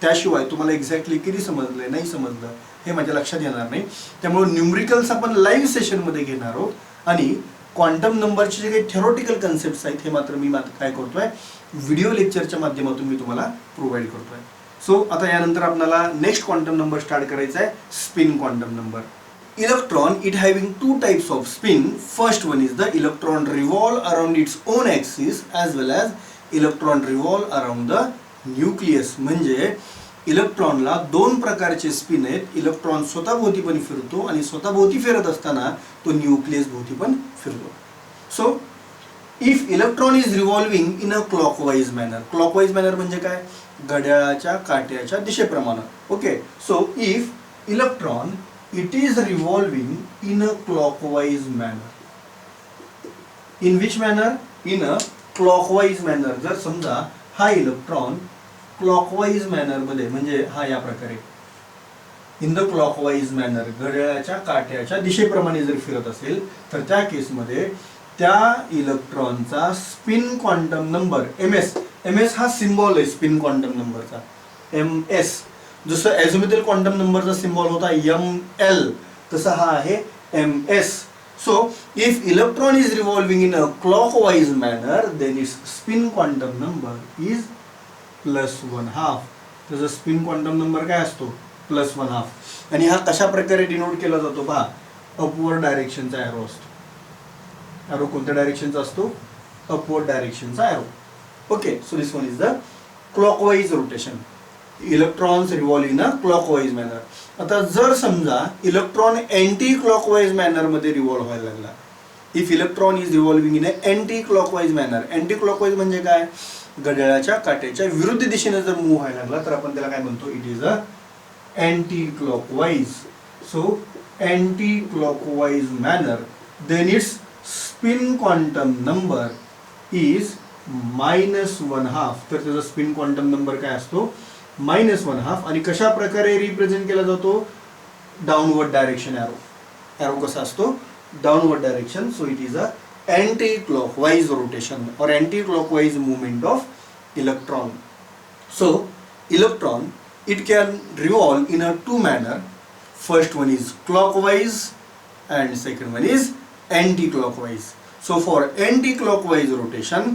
त्याशिवाय तुम्हाला एक्झॅक्टली किती समजलं नाही समजलं हे माझ्या लक्षात येणार नाही. त्यामुळे न्यूमरिकल्स आपण लाईव्ह सेशनमध्ये घेणार आहोत. आणि क्वांटम नंबरचे जे काही थिओरिटिकल कन्सेप्ट्स आहेत हे मात्र मी काय करतोय, व्हिडिओ लेक्चरच्या माध्यमातून मी तुम्हाला प्रोव्हाइड करतोय. सो आता यानंतर आपल्याला नेक्स्ट क्वांटम नंबर स्टार्ट करायचा आहे, spin quantum number. Electron, it having 2 types of spin. First one is the electron revolve around its own axis as well as electron revolve around the nucleus. म्हणजे इलेक्ट्रॉनला 2 प्रकारचे spin आहेत. Electron स्वतःभोवती पण फिरतो आणि स्वतःभोवती फिरत असताना तो न्यूक्लियस भोवती पण फिरतो. So if electron is revolving in a clockwise manner. Clockwise manner म्हणजे काय, घड्याळाच्या काट्याच्या दिशेप्रमाणे. Okay. So if electron it is revolving in a clockwise manner. In which manner? In a clockwise manner. जर समजा हा इलेक्ट्रॉन क्लॉकवाईज मॅनर मध्ये म्हणजे हा या प्रकारे इन द क्लॉकवाईज मॅनर घड्याळाच्या काट्याच्या दिशेप्रमाणे जर फिरत असेल तर त्या केसमध्ये त्या इलेक्ट्रॉनचा स्पिन क्वांटम नंबर MS हा सिम्बॉल आहे स्पिन क्वांटम नंबरचा. M S. जसं ॲझिमुथल क्वांटम नंबरचा सिम्बॉल होता एम एल, तसा हा आहे M S. So if electron is revolving in a clockwise manner then it's spin quantum number is +1/2. त्याचा स्पिन क्वांटम नंबर काय असतो? +1/2. आणि हा कशा प्रकारे डिनोट केला जातो पहा, अपवर्ड डायरेक्शनचा एरो असतो. एरो कोणत्या डायरेक्शनचा असतो? अपवर्ड डायरेक्शनचा arrow. Okay, so this one is the clockwise rotation. Electrons revolve in a clockwise manner. आता जर समजा इलेक्ट्रॉन अँटी क्लॉकवाइज मॅनर मध्ये रिव्हॉल्व व्हायला लागला, if electron is revolving in a anti clockwise manner. Anti clockwise म्हणजे काय? घड्याळाच्या काट्याच्या विरुद्ध दिशेने जर मूव्ह व्हायला लागला तर आपण त्याला काय म्हणतो? It is a anti clockwise. So anti clockwise manner then it's spin quantum number is -1/2. तर त्याचा स्पिन क्वांटम नंबर काय असतो? -1/2. आणि कशा प्रकारे रिप्रेझेंट केला जातो? Downward direction arrow. एरो कसा असतो? Downward direction. So it is a anti clockwise rotation or anti clockwise movement of electron. So electron it can revolve in a two manner. First one is clockwise and second one is anti-clockwise. So for anti-clockwise rotation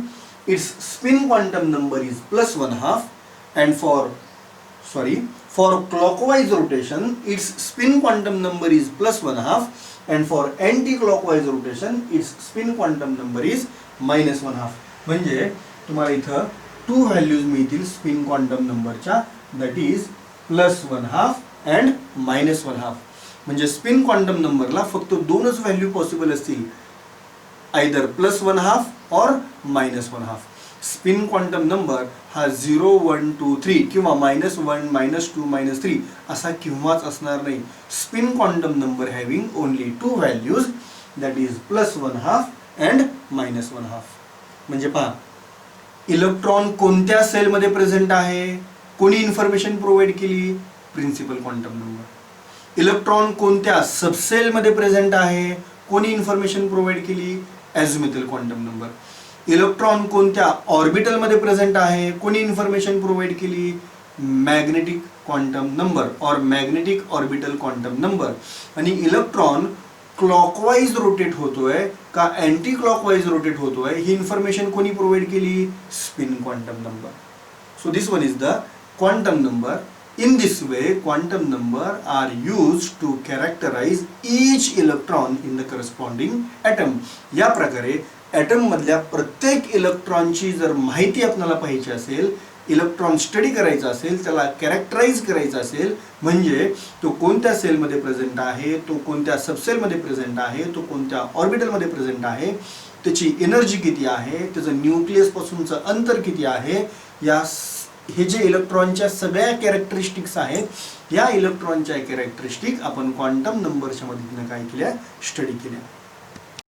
its spin quantum number is +1/2, and for clockwise rotation its spin quantum number is +1/2, and for anti-clockwise rotation its spin quantum number is -1/2. म्हणजे तुम्हाला इथं 2 values मिळतील spin quantum नंबरच्या, that is +1/2 and -1/2. म्हणजे spin quantum नंबरला फक्त 2च value possible असतील, either +1/2 और -1/2. स्पिन क्वांटम नंबर हा 0, 1, 2, 3 किंवा -1, -2, -3 असा केव्हाच असणार नाही. Spin quantum number having only 2 values, that is +1/2 and -1/2. म्हणजे पहा, इलेक्ट्रॉन कोणत्या सेलमध्ये प्रेझेंट आहे? कोणी इन्फॉर्मेशन प्रोव्हाइड केली? Principal quantum number. इलेक्ट्रॉन कोणत्या सबसेलमध्ये प्रेझेंट आहे? कोणी इन्फॉर्मेशन प्रोव्हाइड केली? ॲझिमुथल क्वांटम नंबर. इलेक्ट्रॉन कोणत्या ऑर्बिटलमध्ये प्रेझेंट आहे? कोणी इन्फॉर्मेशन प्रोव्हाइड केली? मॅग्नेटिक क्वांटम नंबर और मॅग्नेटिक ऑर्बिटल क्वांटम नंबर. आणि इलेक्ट्रॉन क्लॉकवाइज रोटेट होतोय का अँटी क्लॉकवाइज रोटेट होतोय ही इन्फॉर्मेशन कोणी प्रोव्हाइड केली? Spin quantum number. So this one is the quantum number. In this way quantum number are used to characterize each electron in the corresponding atom. या प्रकारे item मधल्या प्रत्येक इलेक्ट्रॉनची जर माहिती आपल्याला पाहिजे असेल, इलेक्ट्रॉन स्टडी करायचा असेल, त्याला कॅरेक्टराइज करायचा असेल, म्हणजे तो कोणत्या सेलमध्ये प्रेझेंट आहे, तो कोणत्या सबसेलमध्ये प्रेझेंट आहे, तो कोणत्या ऑर्बिटलमध्ये प्रेझेंट आहे, त्याची एनर्जी किती आहे, त्याचं न्यूक्लियस पासूनचं अंतर किती आहे, या हे जे इलेक्ट्रॉनच्या सगळ्या कॅरेक्टरिस्टिक्स आहेत, या इलेक्ट्रॉनच्या कॅरेक्टरिस्टिक आपण क्वांटम नंबरच्या मदतीने काय केल्या? स्टडी केल्या.